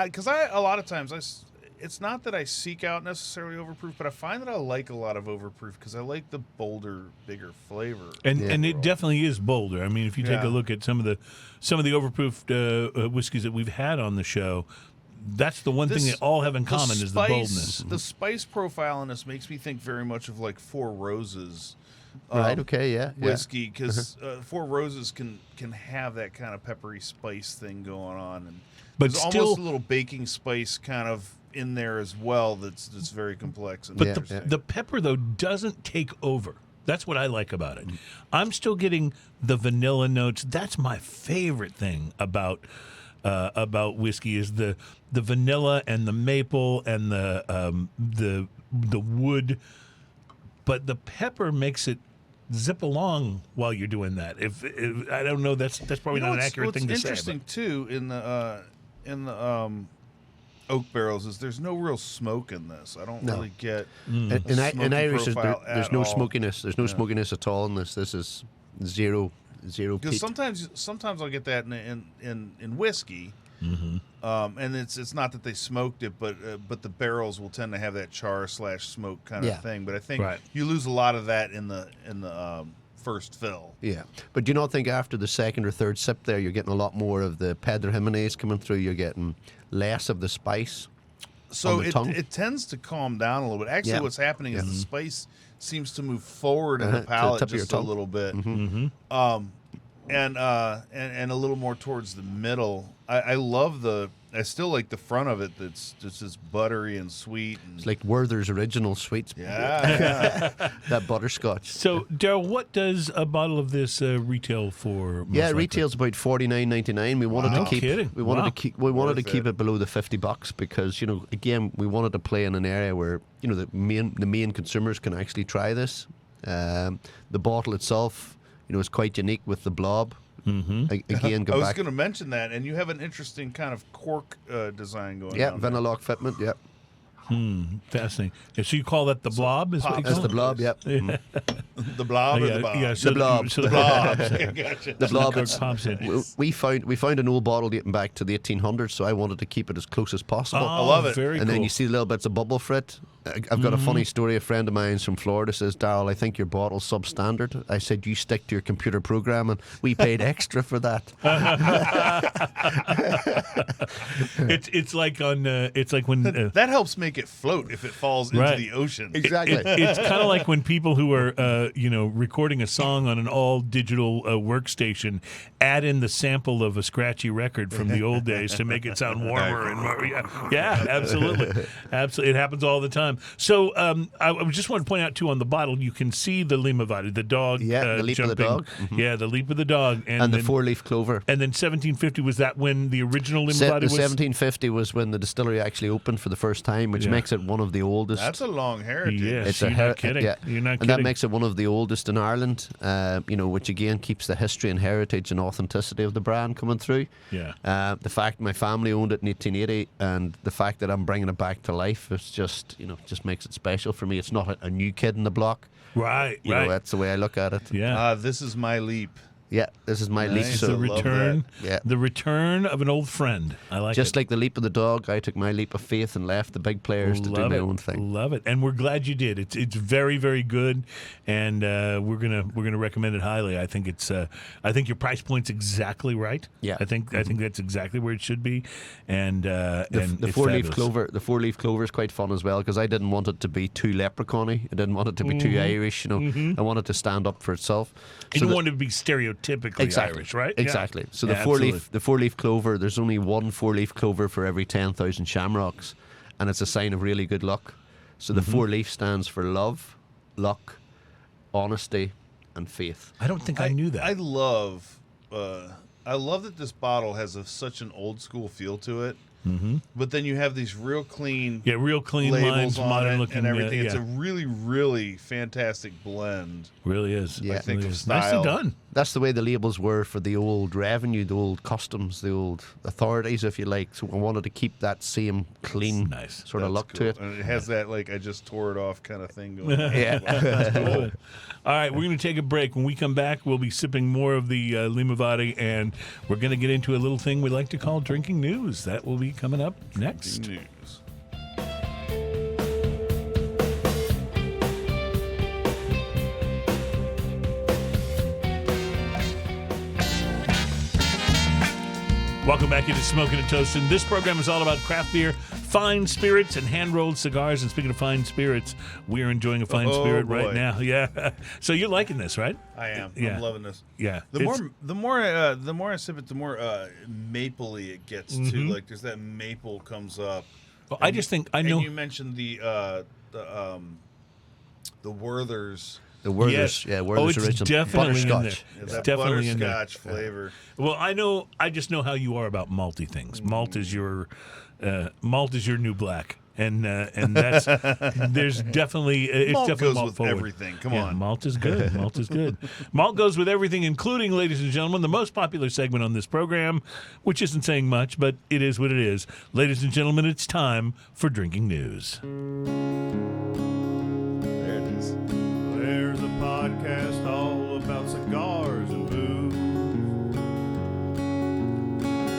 because a lot of times it's not that I seek out necessarily overproof, but I find that I like a lot of overproof because I like the bolder, bigger flavor. And it definitely is bolder. I mean, if you take a look at some of the overproof whiskeys that we've had on the show, that's the one thing they all have in common is the boldness. The spice profile in this makes me think very much of like Four Roses. Right. Okay. Yeah. Whiskey, because Four Roses can have that kind of peppery spice thing going on, and But there's still- almost a little baking spice kind of in there as well. That's very complex. And But interesting. the pepper, though, doesn't take over. That's what I like about it. I'm still getting the vanilla notes. That's my favorite thing about whiskey is the vanilla and the maple and the wood. But the pepper makes it zip along while you're doing that. If I don't know, that's probably not an accurate thing to say. What's interesting too in the oak barrels is there's no real smoke in this. I don't really get In smoky Irish, profile there's at no all. smokiness. There's no smokiness at all in this. This is zero Because peat. sometimes I'll get that in whiskey, and it's not that they smoked it, but the barrels will tend to have that char / smoke kind Yeah. of thing. But I think Right. you lose a lot of that in the first fill. Yeah, but do you not think after the second or third sip there, you're getting a lot more of the Pedro Jimenez coming through? You're getting less of the spice. So on the tongue? it tends to calm down a little bit. Actually, Yeah. what's happening is the spice seems to move forward in To the the palate tip of your just a tongue. little bit, and a little more towards the middle. I still like the front of it. That's just buttery and sweet. And, It's like Werther's original sweets. yeah. That butterscotch. So, Daryl, what does a bottle of this retail for? Yeah, most it retails about $49.99. We wanted No to keep. kidding. We wanted Wow. to keep. We wanted to Worth keep it. it below the $50 because again we wanted to play in an area where the main consumers can actually try this. The bottle itself, is quite unique with the blob. Mm-hmm. Again, I go was back. going to mention that, and you have an interesting kind of cork design going Yeah, on. there. Vanillock fitment. Yeah, Fascinating. So you call that the blob? Is what you That's call that's the it? blob. Yeah, The blob or Yeah, the bob? yeah, so The blob. So the Blob. blob. Gotcha. the blob. Kirk It's, pops in. we found an old bottle dating back to the 1800s, so I wanted to keep it as close as possible. I love it. Very And cool. then you see little bits of bubble frit. I've got a funny story. A friend of mine's from Florida says, Daryl, I think your bottle's substandard. I said, you stick to your computer programming. We paid extra for that. It's like on. It's like when. That helps make it float if it falls into Right. the ocean. Exactly. It's kind of like when people who are, recording a song on an all-digital workstation add in the sample of a scratchy record from the old days to make it sound warmer and more. Yeah, absolutely. It happens all the time. So I just want to point out, too, on the bottle, you can see the LimaVady, the dog Yeah, the leap of the jumping. dog. Yeah, the leap of the dog. And the then, four-leaf clover. And then 1750, was that when the original The LimaVady was? 1750 was when the distillery actually opened for the first time, which Yeah. makes it one of the oldest. That's a long heritage. Yes, It's you're her- not kidding. yeah. You're not and kidding. that makes it one of the oldest in Ireland, which again keeps the history and heritage and authenticity of the brand coming through. Yeah. The fact my family owned it in 1880 and the fact that I'm bringing it back to life is just, just makes it special for me. It's not a new kid in the block. Right, You right. know, that's the way I look at it. Yeah. This is my leap. Yeah, this is my leap. Nice. It's So the love return, Yeah. the return of an old friend. I like just it. like the leap of the dog, I took my leap of faith and left the big players to do Love my it. own thing. Love it, and we're glad you did. It's very, very good, and we're gonna recommend it highly. I think I think your price point's exactly right. Yeah. I think that's exactly where it should be, and The it's four-leaf fabulous. clover, the four-leaf clover is quite fun as well because I didn't want it to be too leprechaun-y. I didn't want it to be too Irish. I wanted to stand up for itself. You So don't the- want it to be stereotypically exactly Irish, right? Exactly. Yeah. So Yeah, the four-leaf clover. There's only one four-leaf clover for every 10,000 shamrocks, and it's a sign of really good luck. So the four-leaf stands for love, luck, honesty, and faith. I don't think I knew that. I love that this bottle has such an old school feel to it. Mm-hmm. But then you have these real clean, Yeah, real clean labels lines, on modern it looking, and everything. yeah. It's a really, really fantastic blend. Really is. Yeah. I think Really of is. Nicely style. done. That's the way the labels were for the old revenue, the old customs, the old authorities, if you like. So I wanted to keep that same clean Nice. sort of That's look cool. to it. And it has that I just tore it off kind of thing going on. Yeah. Cool. All right, we're going to take a break. When we come back, we'll be sipping more of the LimaVady, and we're going to get into a little thing we like to call drinking news. That will be coming up next. News. Welcome back into Smoking and Toasting. This program is all about craft beer, fine spirits, and hand-rolled cigars. And speaking of fine spirits, we are enjoying a fine spirit boy. right now. Yeah. So you're liking this, right? I am. Yeah. I'm loving this. Yeah. The more I sip it, the more mapley it gets too. Like there's that maple comes up. Well, I just think I know. And you mentioned the Werther's. The Werther's, Werther's it's original definitely in there. butterscotch. Yeah, It's that definitely in there. butterscotch flavor. Well, I just know how you are about malty things. Malt is your new black. And that's there's definitely it's Malt definitely goes malt with forward. everything. Come Yeah, on. malt is good. Malt is good. Malt goes with everything, including, ladies and gentlemen, the most popular segment on this program, which isn't saying much, but it is what it is. Ladies and gentlemen, it's time for drinking news. There it is. There's a podcast all about cigars and booze.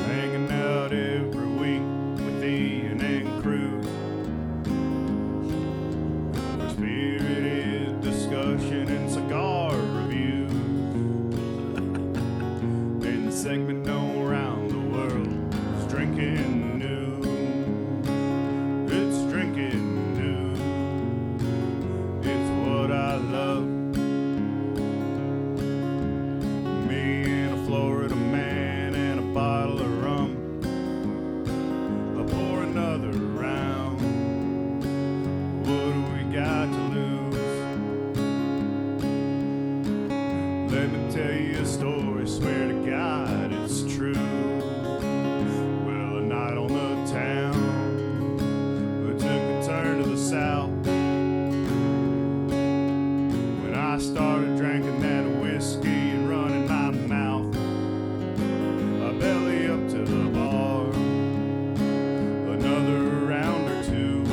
Hanging out every week with Ian and Cruze. The spirit is discussion and cigar reviews. And the segment known around the world is drinking news. It's drinking news. It's what I love. Me and a Florida man and a bottle of rum. I'll pour another round. What do we got to lose? Let me tell you a story, swear to God it's true. Well, a night on the town, we took a turn to the south. When I started drinking that whiskey and running my mouth, I belly up to the bar, another round or two.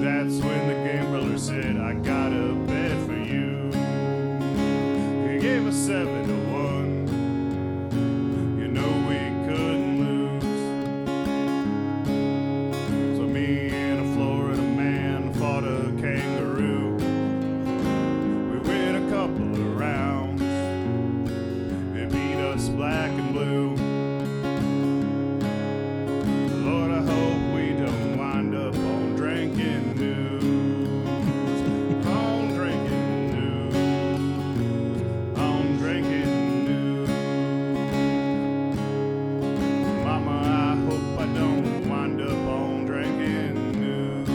That's when the gambler said, I got a bet for you. He gave us 7 to 1. You know we couldn't lose. So me and a Florida man fought a kangaroo. We went a couple of rounds. It beat us black and blue. Lord, I hope we don't wind up on drinking news. On drinking news. On drinking news. Mama, I hope I don't wind up on drinking news.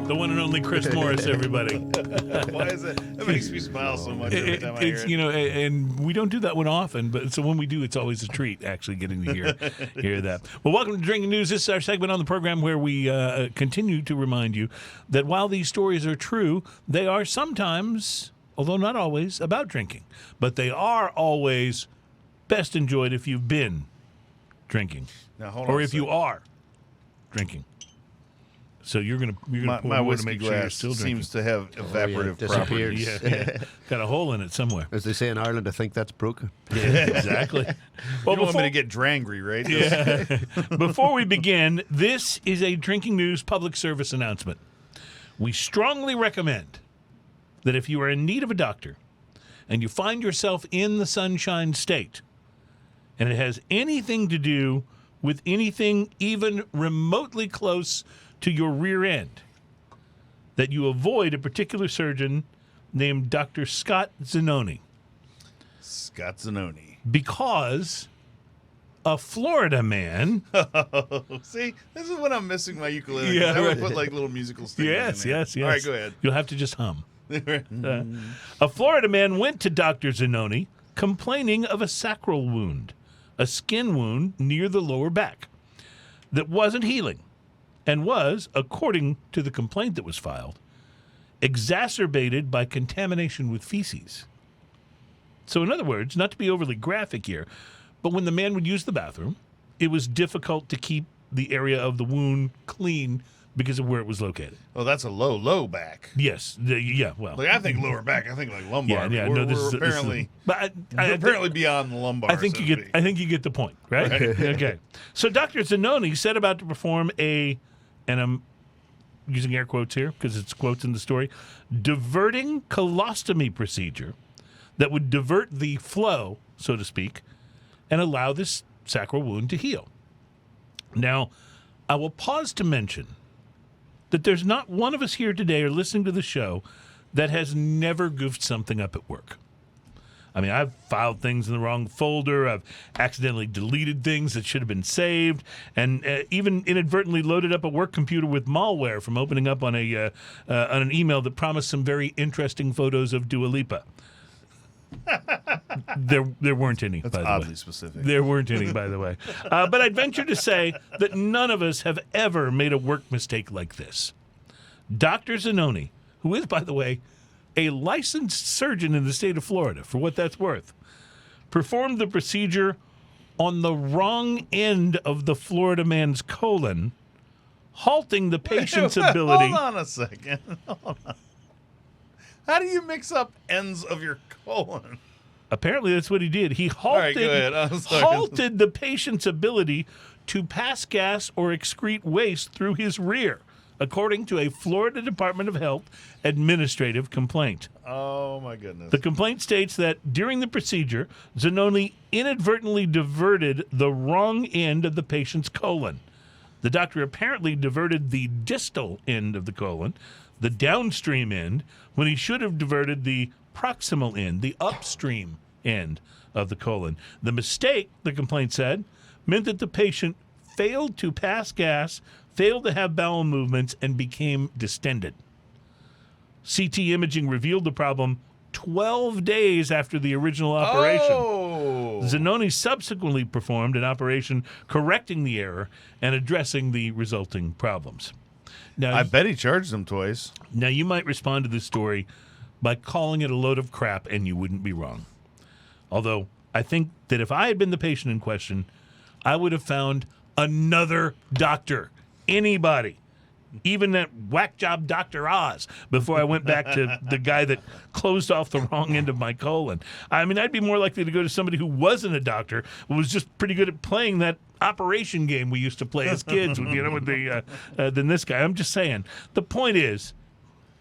The one and only Chris Morris, everybody. Why is that? That makes me smile so much every time I hear It's it. you know, and we don't do that one often, but so when we do, it's always a treat actually getting to hear that. Well, welcome to Drinking News. This is our segment on the program where we continue to remind you that while these stories are true, they are sometimes, although not always, about drinking, but they are always best enjoyed if you've been drinking, Now, hold on or a if you second. are drinking. So you're gonna pour My more to whiskey make sure you're glass still drinking. seems to have evaporative disappeared. properties. Yeah. Got a hole in it somewhere. As they say in Ireland, I think that's broken. Yeah, exactly. Well, You don't want me to get drangry, right? before we begin, this is a Drinking News public service announcement. We strongly recommend that if you are in need of a doctor and you find yourself in the Sunshine State and it has anything to do with anything even remotely close to your rear end, that you avoid a particular surgeon named Dr. Scott Zanoni, Scott Zanoni. because a Florida man. See, this is when I'm missing my ukulele. Yeah, I would right. put like little musical stingers Yes, in there. yes, yes. All right, go ahead. You'll have to just hum. A Florida man went to Dr. Zanoni complaining of a sacral wound, a skin wound near the lower back that wasn't healing and was, according to the complaint that was filed, exacerbated by contamination with feces. So in other words, not to be overly graphic here, but when the man would use the bathroom, it was difficult to keep the area of the wound clean because of where it was located. Oh, that's a low back. Yes. Well. Like I think lower back. I think like lumbar. yeah. We're, No, this we're is apparently but we're apparently beyond the lumbar. I think so you to get. speak. I think you get the point, right? Okay. So Dr. Zanoni set about to perform and I'm using air quotes here because it's quotes in the story, diverting colostomy procedure that would divert the flow, so to speak, and allow this sacral wound to heal. Now, I will pause to mention that there's not one of us here today or listening to the show that has never goofed something up at work. I mean, I've filed things in the wrong folder. I've accidentally deleted things that should have been saved, and even inadvertently loaded up a work computer with malware from opening up on an email that promised some very interesting photos of Dua Lipa. There weren't any, That's by the oddly way. specific. There weren't any, by the way. But I'd venture to say that none of us have ever made a work mistake like this. Dr. Zanoni, who is, by the way, a licensed surgeon in the state of Florida, for what that's worth, performed the procedure on the wrong end of the Florida man's colon, halting the patient's ability. Hold on a second. Hold on. How do you mix up ends of your colon? Apparently, that's what he did. He right, go ahead. I'm sorry. halted the patient's ability to pass gas or excrete waste through his rear, according to a Florida Department of Health administrative complaint. Oh, my goodness. The complaint states that during the procedure, Zanoni inadvertently diverted the wrong end of the patient's colon. The doctor apparently diverted the distal end of the colon, the downstream end, when he should have diverted the proximal end, the upstream end of the colon. The mistake, the complaint said, meant that the patient failed to pass gas, failed to have bowel movements, and became distended. CT imaging revealed the problem 12 days after the original operation. Oh. Zanoni subsequently performed an operation correcting the error and addressing the resulting problems. Now, I bet he charged them twice. now, you might respond to this story by calling it a load of crap, and you wouldn't be wrong. Although, I think that if I had been the patient in question, I would have found another doctor, anybody, even that whack job Dr. Oz, before I went back to the guy that closed off the wrong end of my colon. I mean, I'd be more likely to go to somebody who wasn't a doctor, but was just pretty good at playing that operation game we used to play as kids, with the than this guy. I'm just saying. The point is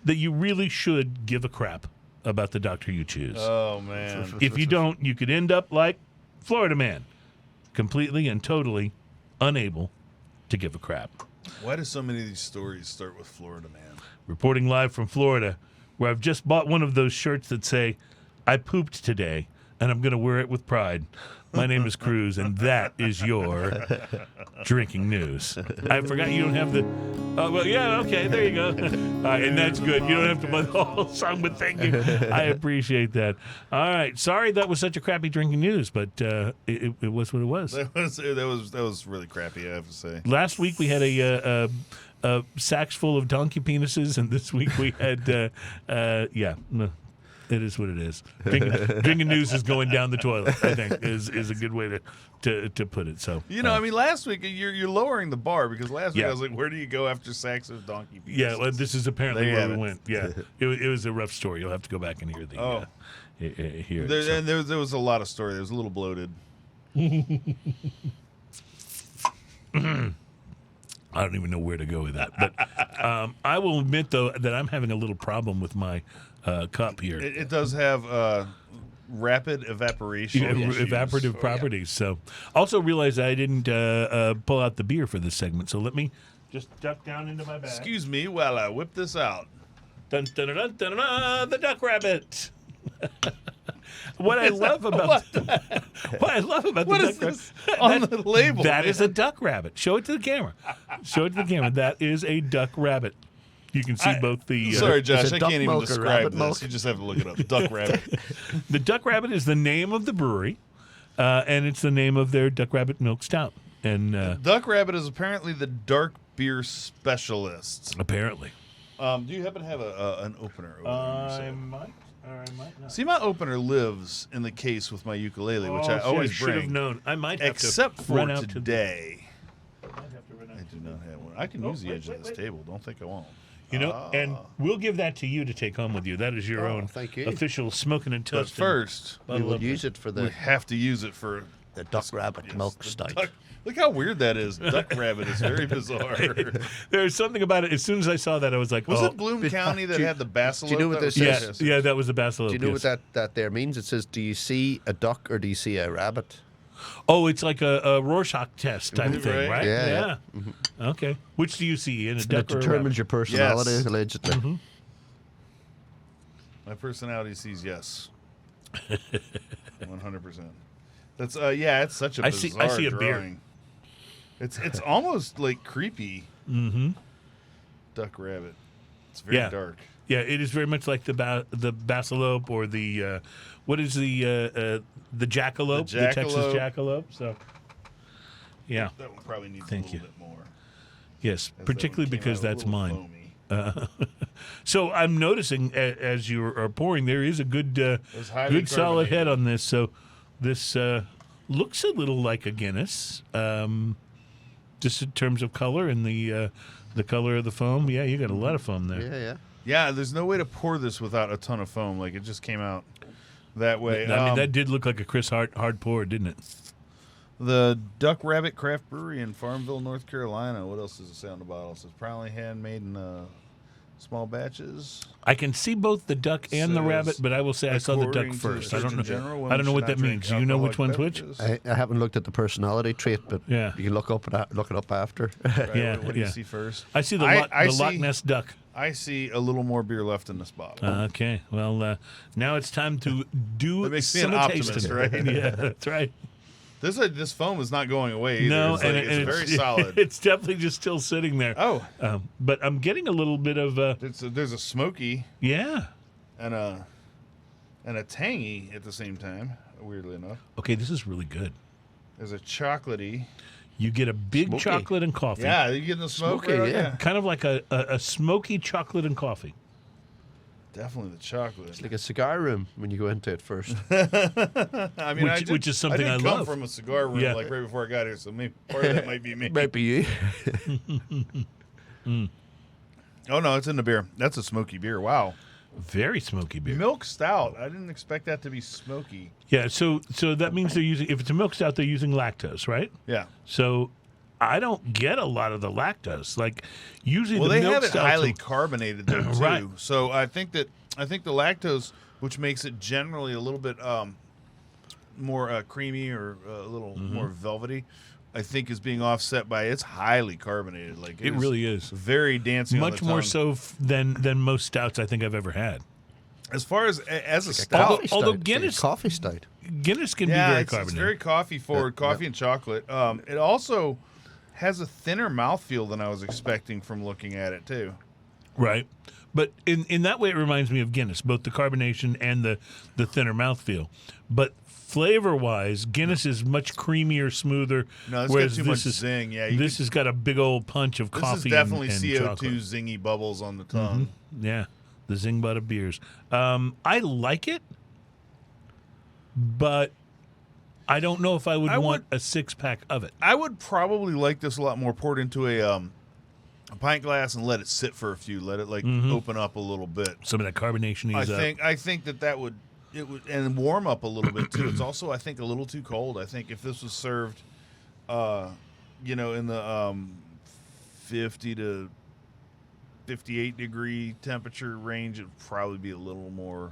that you really should give a crap about the doctor you choose. Oh, man. If you don't, you could end up like Florida man, completely and totally unable to give a crap. Why do so many of these stories start with Florida, man? Reporting live from Florida, where I've just bought one of those shirts that say, "I pooped today, and I'm going to wear it with pride." My name is Cruze, and that is your drinking news. I forgot you don't have the... Oh, well, yeah, okay, there you go. And that's good. You don't have to play the whole song, but thank you. I appreciate that. All right. Sorry that was such a crappy drinking news, but it was what it was. That was really crappy, I have to say. Last week we had a sacks full of donkey penises, and this week we had, it is what it is. Drinking news is going down the toilet, I think, is a good way to put it. So I mean, last week you're lowering the bar, because last week Yeah. I was like, where do you go after sacks of donkey pieces? yeah, well, this is apparently There you where have we it. went. Yeah, it was a rough story. You'll have to go back and hear the hear it. So- And there was a lot of story. There was a little bloated. I don't even know where to go with that. But I will admit, though, that I'm having a little problem with my cup here. It does have rapid evaporation. Evaporative properties. So, also realize I didn't pull out the beer for this segment. So let me just duck down into my bag. Excuse me while I whip this out. Dun, dun, dun, dun, dun, dun, the duck rabbit. What I love about What the What duck is this on the label? That man? is a duck rabbit. Show it to the camera. Show it to the camera. That is a duck rabbit. You can see both the. Sorry, Josh, Is it I duck can't even milk or describe rabbit this. milk? You just have to look it up. Duck rabbit. The Duck Rabbit is the name of the brewery, and it's the name of their Duck Rabbit Milk Stout. And Duck rabbit is apparently the dark beer specialist. apparently, Do you happen to have an opener over there? I might or I might not. See, my opener lives in the case with my ukulele, which I always should have bring. known. I might have Except to for run out today. To the, I might have to run out I to do not have one. I can use the edge of this table. Don't think I won't. and we'll give that to you to take home with you. That is your own thank you. official smoking and But toasting. first, We will use it for we the have to use it for duck rabbit milk stout. Look how weird that is. Duck rabbit is very bizarre. There's something about it. As soon as I saw that, I was like, Was oh. it Bloom County that had the basilope? do you know what That this was is? Yeah, fantastic. yeah, that was the basilope. Do you know yes. what that there means? It says, do you see a duck or do you see a rabbit? Oh, it's like a Rorschach test type of thing, Right. right? Yeah. Okay. Which do you see in a And duck it or a determines rabbit? your personality, Yes. allegedly. My personality sees yes. 100%. That's yeah. It's such a I bizarre see a beer. drawing. It's almost like creepy. Mm-hmm. Duck rabbit. It's very Yeah. dark. Yeah, it is very much like the basilope or the what is the jackalope, The the Texas jackalope. jackalope. So, yeah, That one probably needs Thank a little you. bit more. yes, as that particularly one came because out a that's little mine. foamy. So I'm noticing as you are pouring, there is a good, It's highly good solid carbonated. head on this. So this looks a little like a Guinness, just in terms of color and the color of the foam. Yeah, you got a lot of foam there. Yeah. Yeah, there's no way to pour this without a ton of foam. Like it just came out that way. I mean, that did look like a Chris hard pour, didn't it? The Duck Rabbit Craft Brewery in Farmville, North Carolina. What else does it say on the bottle? It says proudly handmade in small batches. I can see both the duck and the Says, rabbit, but I will say I saw the duck according to the first. I don't Surgeon know. General, I women don't know should what not that drink means. Do you know which one's alcoholic which? beverages. I haven't looked at the personality trait, but Yeah. you can look it up after. Right, Yeah, what do you yeah. see first? I see the I Loch see- Ness duck. I see a little more beer left in this bottle. Okay, well, now it's time to do That makes me some an optimist, tasting. right? Yeah, that's right. This foam is not going away either. No, it's, like, it's very solid. It's definitely just still sitting there. Oh, But I'm getting a little bit of there's a smoky yeah. and a tangy at the same time. Weirdly enough, Okay, this is really good. there's a chocolatey. You get a big Smoky. chocolate and coffee. Yeah, you getting the smoke? Smoky, right? yeah. Kind of like a smoky chocolate and coffee. Definitely the chocolate. It's like a cigar room when you go into it first. I mean, which is something I I did come love. from a cigar room Yeah. like right before I got here, so maybe part of that might be me. Might be you. Oh no, it's in the beer. That's a smoky beer. Wow, Very smoky beer. milk stout. I didn't expect that to be smoky. Yeah, so that means they're using, if it's a milk stout, they're using lactose, right? Yeah. So I don't get a lot of the lactose. Like usually Well, the they milk have it stouts highly will- carbonated though too. Right. So I think the lactose, which makes it generally a little bit more creamy or a little Mm-hmm. more velvety, I think is being offset by it's highly carbonated. Like It really is. very dancing. on much the more tongue. so than most stouts I think I've ever had. As far as a stout. Although It's like a Guinness- coffee stout. Guinness can Yeah, be very it's carbonated. very coffee forward, Yeah, coffee and chocolate. It also has a thinner mouthfeel than I was expecting from looking at it too. Right. But in that way, it reminds me of Guinness, both the carbonation and the thinner mouthfeel. But flavor-wise, Guinness is much creamier, smoother. No, it's whereas got too much this is, zing. Yeah, this has got a big old punch of this coffee is definitely and CO2 chocolate. zingy bubbles on the tongue. Yeah, the zing butt of beers. I like it, but I don't know if I would I want a six-pack of it. I would probably like this a lot more poured into a pint glass and let it sit for a few. Let it like open up a little bit. Some of that carbonation ease up. I think that would and warm up a little bit too. It's also I think a little too cold. I think if this was served, in the 50 to 58 degree temperature range, it'd probably be a little more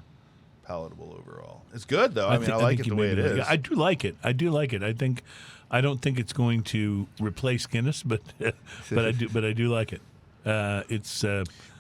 palatable overall. It's good though. I like think it you the way made it is. I do like it. I don't think it's going to replace Guinness, but I do like it. It's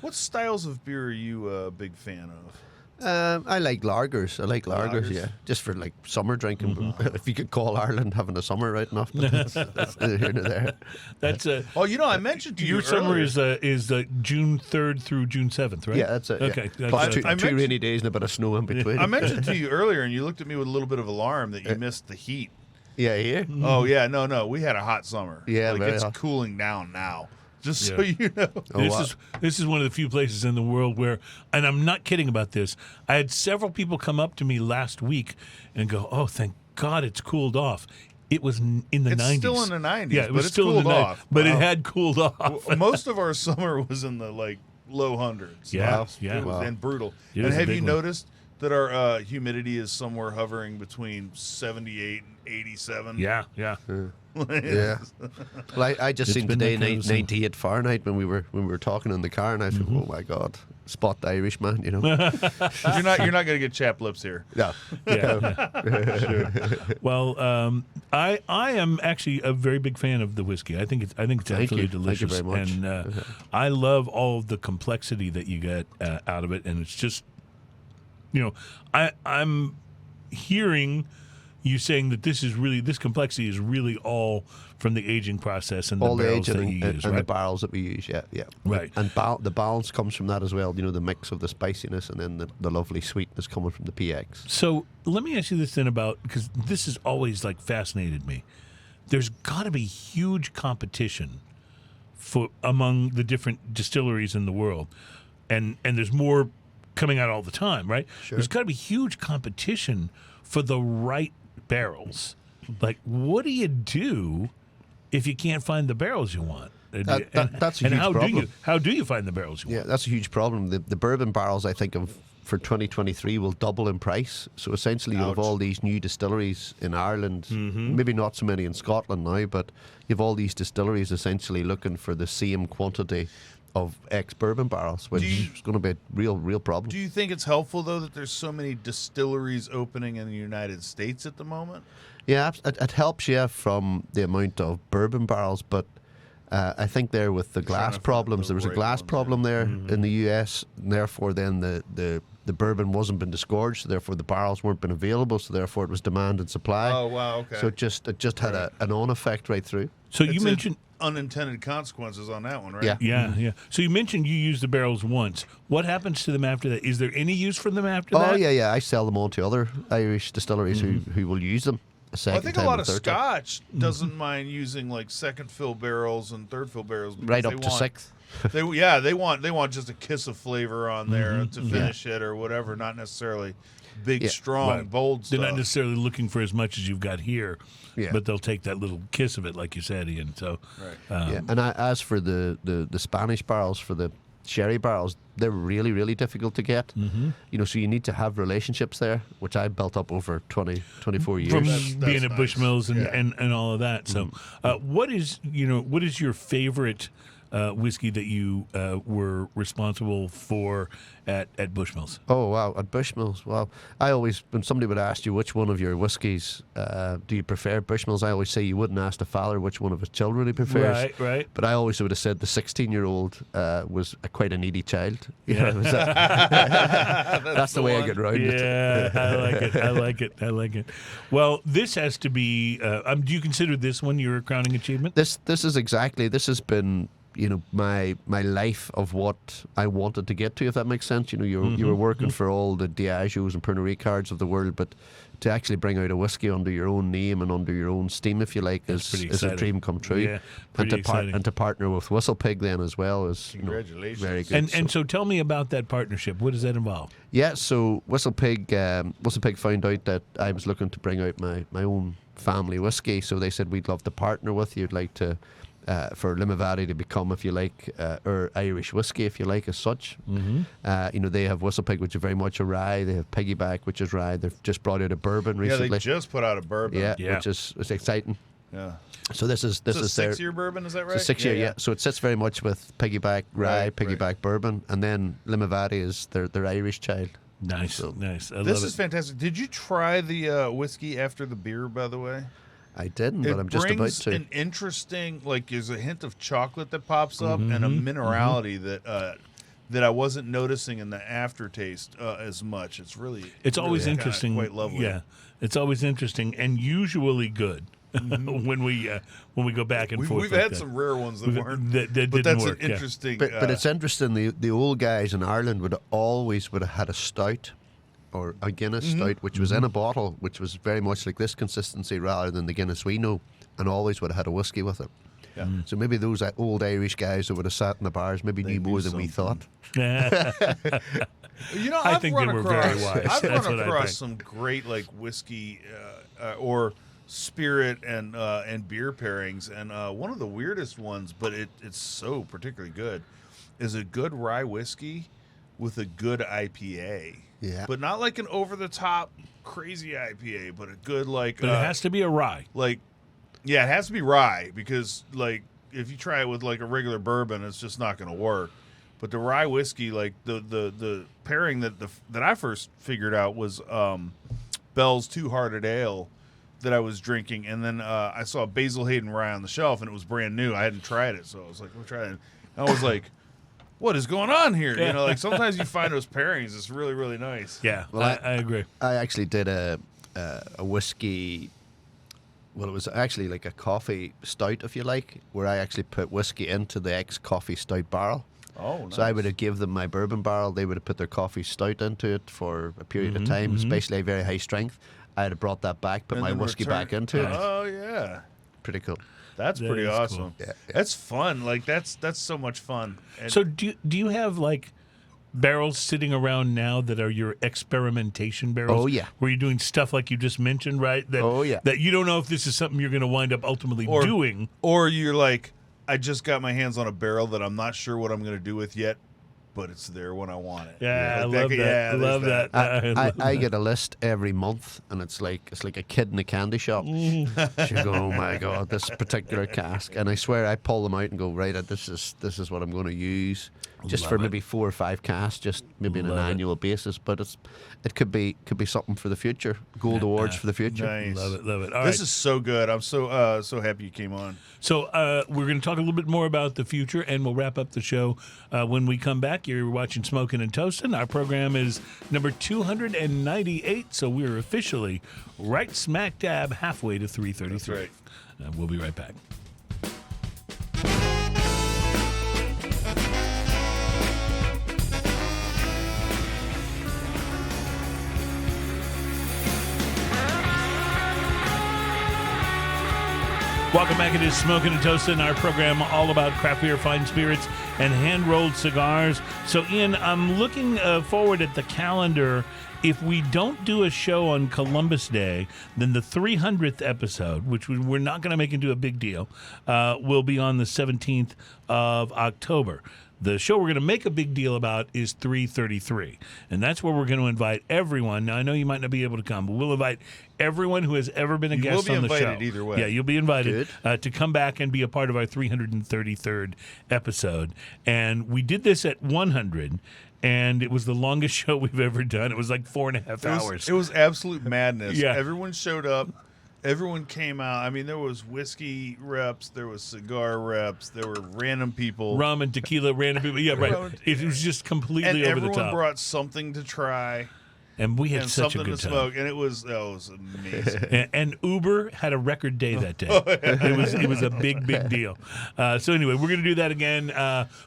What styles of beer are you a big fan of? I like lagers. Lagers? Yeah. Just for like summer drinking. If you could call Ireland having a summer right enough. But that's neither here nor there. that's Oh, I mentioned to your you summer earlier- is June 3rd through June 7th, right? Yeah, that's it. Okay, Yeah. that's Plus it. two, I two mentioned- rainy days and a bit of snow in between. I mentioned to you earlier, and you looked at me with a little bit of alarm that you missed the heat. Yeah, here. Oh yeah, no, we had a hot summer. Yeah, like very it's hot. cooling down now. Just so Yeah. you know. Oh, wow. This is one of the few places in the world where, and I'm not kidding about this, I had several people come up to me last week and go, "Oh, thank God it's cooled off." It was in the It's 90s. still in the 90s, Yeah, it but was it's still in the cooled 90s, off. but it Wow. had cooled off. Most of our summer was in the low hundreds. Yeah, It yeah. was- and brutal. It and was a have big you one. noticed that our humidity is somewhere hovering between 78 and 87? Yeah, yeah. Yeah. Well, I just It's seen been today that kind of 98 Fahrenheit when we were talking in the car, and I said, "Oh my God, spot the Irishman," you know. You're not going to get chapped lips here. Yeah. Yeah. Well, I am actually a very big fan of the whiskey. I think it's Thank absolutely you. delicious. Thank you very much. And I love all of the complexity that you get out of it, and it's just, I'm hearing you saying that this complexity is really all from the aging process and All the the barrels aging that you and, use, and right? the barrels that we use, yeah. Right. And the balance comes from that as well. You know, the mix of the spiciness and then the lovely sweetness coming from the PX. So let me ask you this then because this has always fascinated me. There's got to be huge competition among the different distilleries in the world, and there's more coming out all the time, right? Sure. There's got to be huge competition for the right barrels. Like, what do you do if you can't find the barrels you want? That's a and huge problem. How do you find the barrels you Yeah, want? that's a huge problem. The bourbon barrels, I think, for 2023 will double in price. So essentially, you have all these new distilleries in Ireland, maybe not so many in Scotland now, but you have all these distilleries essentially looking for the same quantity of ex-bourbon barrels, which is going to be a real problem. Do you think it's helpful, though, that there's so many distilleries opening in the United States at the moment? Yeah, it helps, from the amount of bourbon barrels, but I think there with the glass find problems, the there was a right glass ones, problem there in the US, and therefore then the bourbon wasn't been disgorged, so therefore the barrels weren't been available, so therefore it was demand and supply. Oh, wow, okay. So it just had an on effect right through. So you It's mentioned. unintended consequences on that one, right? Yeah. Yeah. So you mentioned you use the barrels once. What happens to them after that? Is there any use for them after that? Oh yeah. I sell them on to other Irish distilleries who will use them a Well, second I think time a lot or of third time. Scotch doesn't mind using second fill barrels and third fill barrels. because Right they up to want- sixth. They want just a kiss of flavor on there to finish it or whatever, not necessarily big, Yeah. strong, Right. bold They're stuff. not necessarily looking for as much as you've got here, Yeah. but they'll take that little kiss of it, like you said, Ian. So, Right. Yeah, and as for the Spanish barrels, for the sherry barrels, they're really difficult to get. You know, so you need to have relationships there, which I built up over 24 years. from That's being at nice. Bushmills Yeah. and all of that. So, what is your favorite whiskey that you were responsible for at Bushmills? Oh wow, at Bushmills. Well, I always, when somebody would ask you which one of your whiskies do you prefer, Bushmills, I always say you wouldn't ask the father which one of his children he prefers. Right. But I always would have said the 16-year-old was quite a needy child. You know, it was that's the way I get around it. Yeah, I like it. Well, this has to be. Do you consider this one your crowning achievement? This has been, you know, my life of what I wanted to get to, if that makes sense. You know, you were working for all the Diageos and Pernod Ricards of the world, but to actually bring out a whiskey under your own name and under your own steam, if you like, is pretty a exciting. dream come true. Yeah, pretty exciting. And to partner with Whistle Pig then as well is, you know, Congratulations. very good. And so tell me about that partnership. What does that involve? Yeah, so Whistle Pig found out that I was looking to bring out my own family whiskey, so they said, we'd love to partner with you. You'd like to for LimaVady to become, if you like, or Irish whiskey, if you like, as such. You know, they have Whistle Pig, which is very much a rye. They have Piggyback, which is rye. They've just brought out a bourbon Yeah, recently. they just put out a bourbon. Yeah. Which is it's exciting. Yeah. So this is It's a their 6-year bourbon, is that right? it's a 6-year, yeah. So it sits very much with Piggyback rye, Right, Piggyback bourbon, and then LimaVady is their Irish child. Nice. I This love is it. fantastic. Did you try the whiskey after the beer, by the way? I didn't, It but I'm just about brings to. an interesting, there's a hint of chocolate that pops up and a minerality that I wasn't noticing in the aftertaste as much. It's really Always kinda interesting. quite lovely. Yeah, it's always interesting and usually good when we go back and forth. We've like had that. some rare ones that weren't. that but didn't that's work, an yeah. interesting. But it's interesting. The old guys in Ireland would have had a stout or a Guinness stout, which was in a bottle, which was very much like this consistency rather than the Guinness we know, and always would have had a whiskey with it. Yeah. So maybe those old Irish guys that would have sat in the bars maybe They knew more knew than we something. thought. You know, I I've think run they were across, very wise. I've That's run what I across think. some great whiskey or spirit and beer pairings, and one of the weirdest ones, but it's so particularly good, is a good rye whiskey with a good IPA. Yeah. But not like an over the top crazy IPA, but a good But it has to be a rye. Yeah, it has to be rye because, like, if you try it with like a regular bourbon, it's just not going to work. But the rye whiskey, like the pairing that I first figured out was Bell's Two Hearted Ale that I was drinking, and then I saw Basil Hayden rye on the shelf, and it was brand new. I hadn't tried it, so I was like, "We'll try it." And I was like, "What is going on here?" You know, like sometimes you find those pairings. It's really, really nice. Yeah, Well, I agree. I actually did a whiskey. Well, it was actually like a coffee stout, if you like, where I actually put whiskey into the ex-coffee stout barrel. Oh, nice. So I would have give them my bourbon barrel. They would have put their coffee stout into it for a period of time, especially very high strength. I had brought that back, put And my then whiskey return- back into it. Oh yeah, Pretty cool. that's That pretty is awesome. cool. Yeah. That's fun. Like that's so much fun. And So do you have like barrels sitting around now that are your experimentation barrels? Oh, yeah. Where you're doing stuff like you just mentioned, right? That, Oh, yeah. That you don't know if this is something you're going to wind up ultimately doing. or you're like, I just got my hands on a barrel that I'm not sure what I'm going to do with yet, but it's there when I want it. Yeah, I Like love that. yeah, I love there's that. I get a list every month, and it's like a kid in a candy shop. You go, oh my god, this particular cask, and I swear I pull them out and go, right, this is what I'm going to use, just Love for it. maybe 4 or 5 casks, just maybe on an Love it. annual basis. But it could be something for the future. Gold awards for the future. Nice. Love it, love it. All This right. is so good. I'm so happy you came on. So we're going to talk a little bit more about the future, and we'll wrap up the show when we come back. You're watching Smoking and Toasting. Our program is number 298, so we're officially right smack dab halfway to 333. That's right. We'll be right back. Welcome back. It is Smoking and Toasting, our program all about craft beer, fine spirits, and hand-rolled cigars. So, Ian, I'm looking forward at the calendar. If we don't do a show on Columbus Day, then the 300th episode, which we're not going to make into a big deal, will be on the 17th of October. The show we're going to make a big deal about is 333, and that's where we're going to invite everyone. Now, I know you might not be able to come, but we'll invite everyone who has ever been a You will guest be on the show. invited either way. Yeah, you'll be invited to come back and be a part of our 333rd episode. And we did this at 100, and it was the longest show we've ever done. It was like 4.5 hours. It was absolute madness. Yeah. Everyone showed up. Everyone came out. I mean, there was whiskey reps, there was cigar reps, there were random people. Rum and tequila, random people. Yeah, right. Rum- It was just completely and over the everyone top. brought something to try And we had and such a something good to time. smoke, and it was amazing. And Uber had a record day that day. It was a big deal. So anyway, we're going to do that again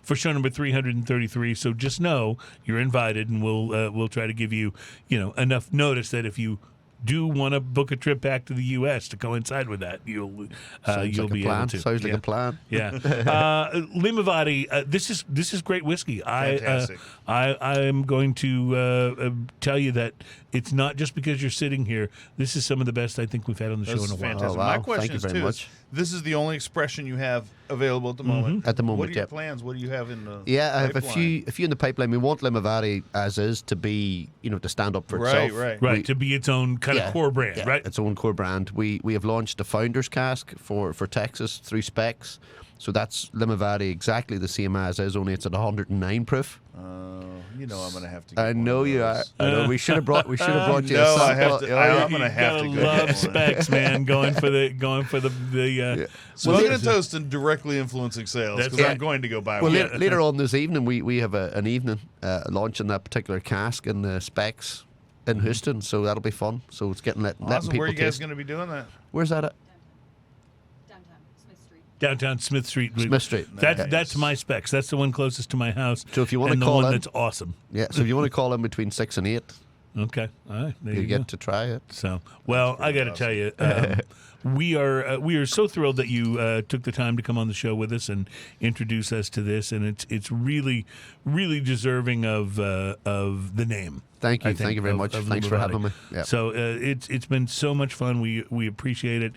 for show number 333. So just know you're invited, and we'll try to give you enough notice that if you do want to book a trip back to the U.S. to coincide with that, you'll be able to. Sounds like a plan. Yeah, LimaVady. This is great whiskey. Fantastic. I'm going to tell you that it's not just because you're sitting here. This is some of the best I think we've had on the show This in a is while. fantastic. Oh, wow. My Thank question you is, very too, much. this is the only expression you have available at the moment. At the moment, What are your yep. plans? What do you have in the Yeah, I have a pipeline? few in the pipeline. We want LimaVady as is to be, to stand up for Right, itself. right. Right, to be its own kind of core brand, yeah, right? Its own core brand. We have launched a Finders Cask for Texas through Specs. So that's LimaVady exactly the same as is, only it's at 109 proof. I'm going to have to get I one know of you are. those. I know we should have brought you a No, I sample. have to- Oh, I- yeah. I'm gonna have to gotta go love get one. specs, man. Going for the Smoking and toasting directly influencing sales That's because right. I'm going to go buy Well, one. later on this evening, we have an evening launching that particular cask in the Specs in Houston, so that'll be fun. So it's getting letting Awesome. people Where are you guys taste. going to be doing that? Where's that at? downtown Smith Street. Smith Street. That's my specs. That's the one closest to my house. So if you want and to the call one in, that's awesome. yeah. So if you want to call in between 6 and 8, Okay, all right, there you you get go. to try it. So, well, I got to tell you, we are so thrilled that you took the time to come on the show with us and introduce us to this, and it's really deserving of the name. Thank you. I think, Thank you very of- much. of Thanks for LimaVady. having me. Yeah. So it's been so much fun. We appreciate it.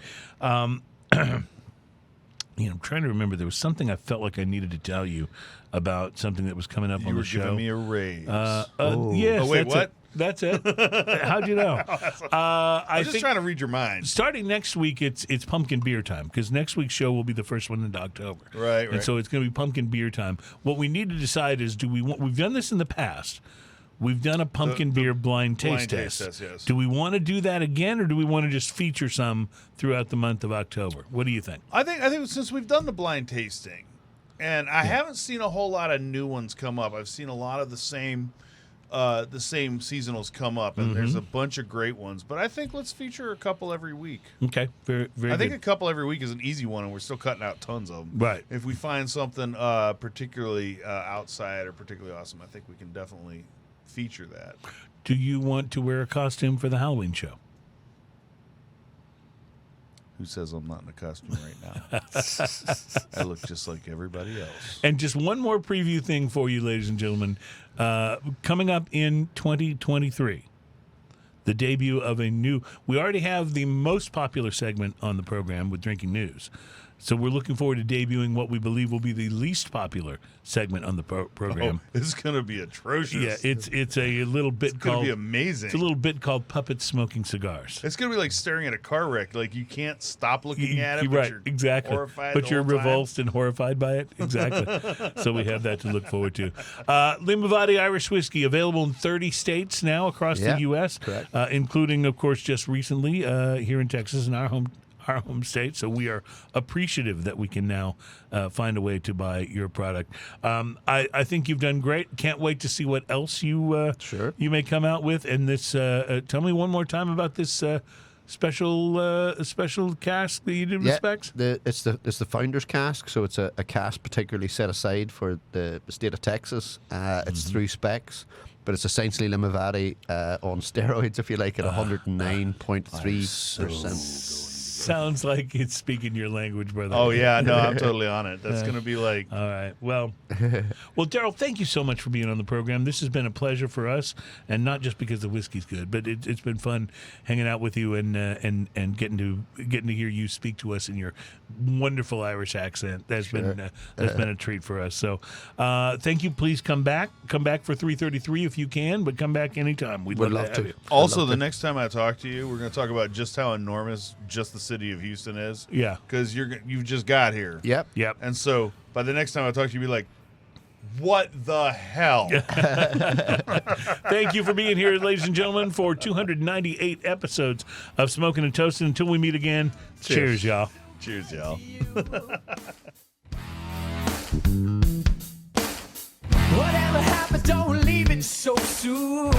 I'm trying to remember. There was something I felt like I needed to tell you about something that was coming up You on were the show. giving me a raise. Yes. Oh, wait, that's what? it. That's it. How'd you know? I'm just trying to read your mind. Starting next week, it's pumpkin beer time because next week's show will be the first one into October. Right. And so it's going to be pumpkin beer time. What we need to decide is, we've done this in the past. We've done a pumpkin beer blind taste test. Yes. Do we want to do that again, or do we want to just feature some throughout the month of October? What do you think? I think since we've done the blind tasting, and I haven't seen a whole lot of new ones come up. I've seen a lot of the same seasonals come up, and there's a bunch of great ones. But I think let's feature a couple every week. Okay, very, very I think good. a couple every week is an easy one, and we're still cutting out tons of them. Right. If we find something particularly outside or particularly awesome, I think we can definitely feature that. Do you want to wear a costume for the Halloween show? Who says I'm not in a costume right now? I look just like everybody else. And just one more preview thing for you, ladies and gentlemen. Coming up in 2023, the debut of we already have the most popular segment on the program with Drinking News. So we're looking forward to debuting what we believe will be the least popular segment on the program. Oh, it's going to be atrocious. Yeah, it's a little bit It's going called to be amazing. It's a little bit called Puppets Smoking Cigars. It's going to be like staring at a car wreck. Like you can't stop looking at it, You're but right, you're exactly. horrified. But the you're whole time. revulsed and horrified by it. Exactly. So we have that to look forward to. LimaVady Irish Whiskey, available in 30 states now across the U.S., correct. Including, of course, just recently here in Texas in our home state. So we are appreciative that we can now find a way to buy your product. I think you've done great. Can't wait to see what else you may come out with. And this, tell me one more time about this special cask that you did with specs. It's the Finders Cask, so it's a cask particularly set aside for the state of Texas. It's through specs. But it's essentially LimaVady on steroids, if you like, at 109.3%. Sounds like it's speaking your language, brother. Oh, yeah. No, I'm totally on it. That's going to be like... All right. Well, Daryl, thank you so much for being on the program. This has been a pleasure for us, and not just because the whiskey's good, but it's been fun hanging out with you and getting to hear you speak to us in your wonderful Irish accent. That's been a treat for us. So, thank you. Please come back. Come back for 333 if you can, but come back anytime. We'd love to have you. Also, the next time I talk to you, we're going to talk about just how enormous just the city of Houston is. Yeah. Because you've just got here. Yep. And so by the next time I talk to you, you'll be like, what the hell? Thank you for being here, ladies and gentlemen, for 298 episodes of Smoking and Toasting. Until we meet again, cheers y'all. Cheers, y'all. Whatever happens, don't leave it so soon.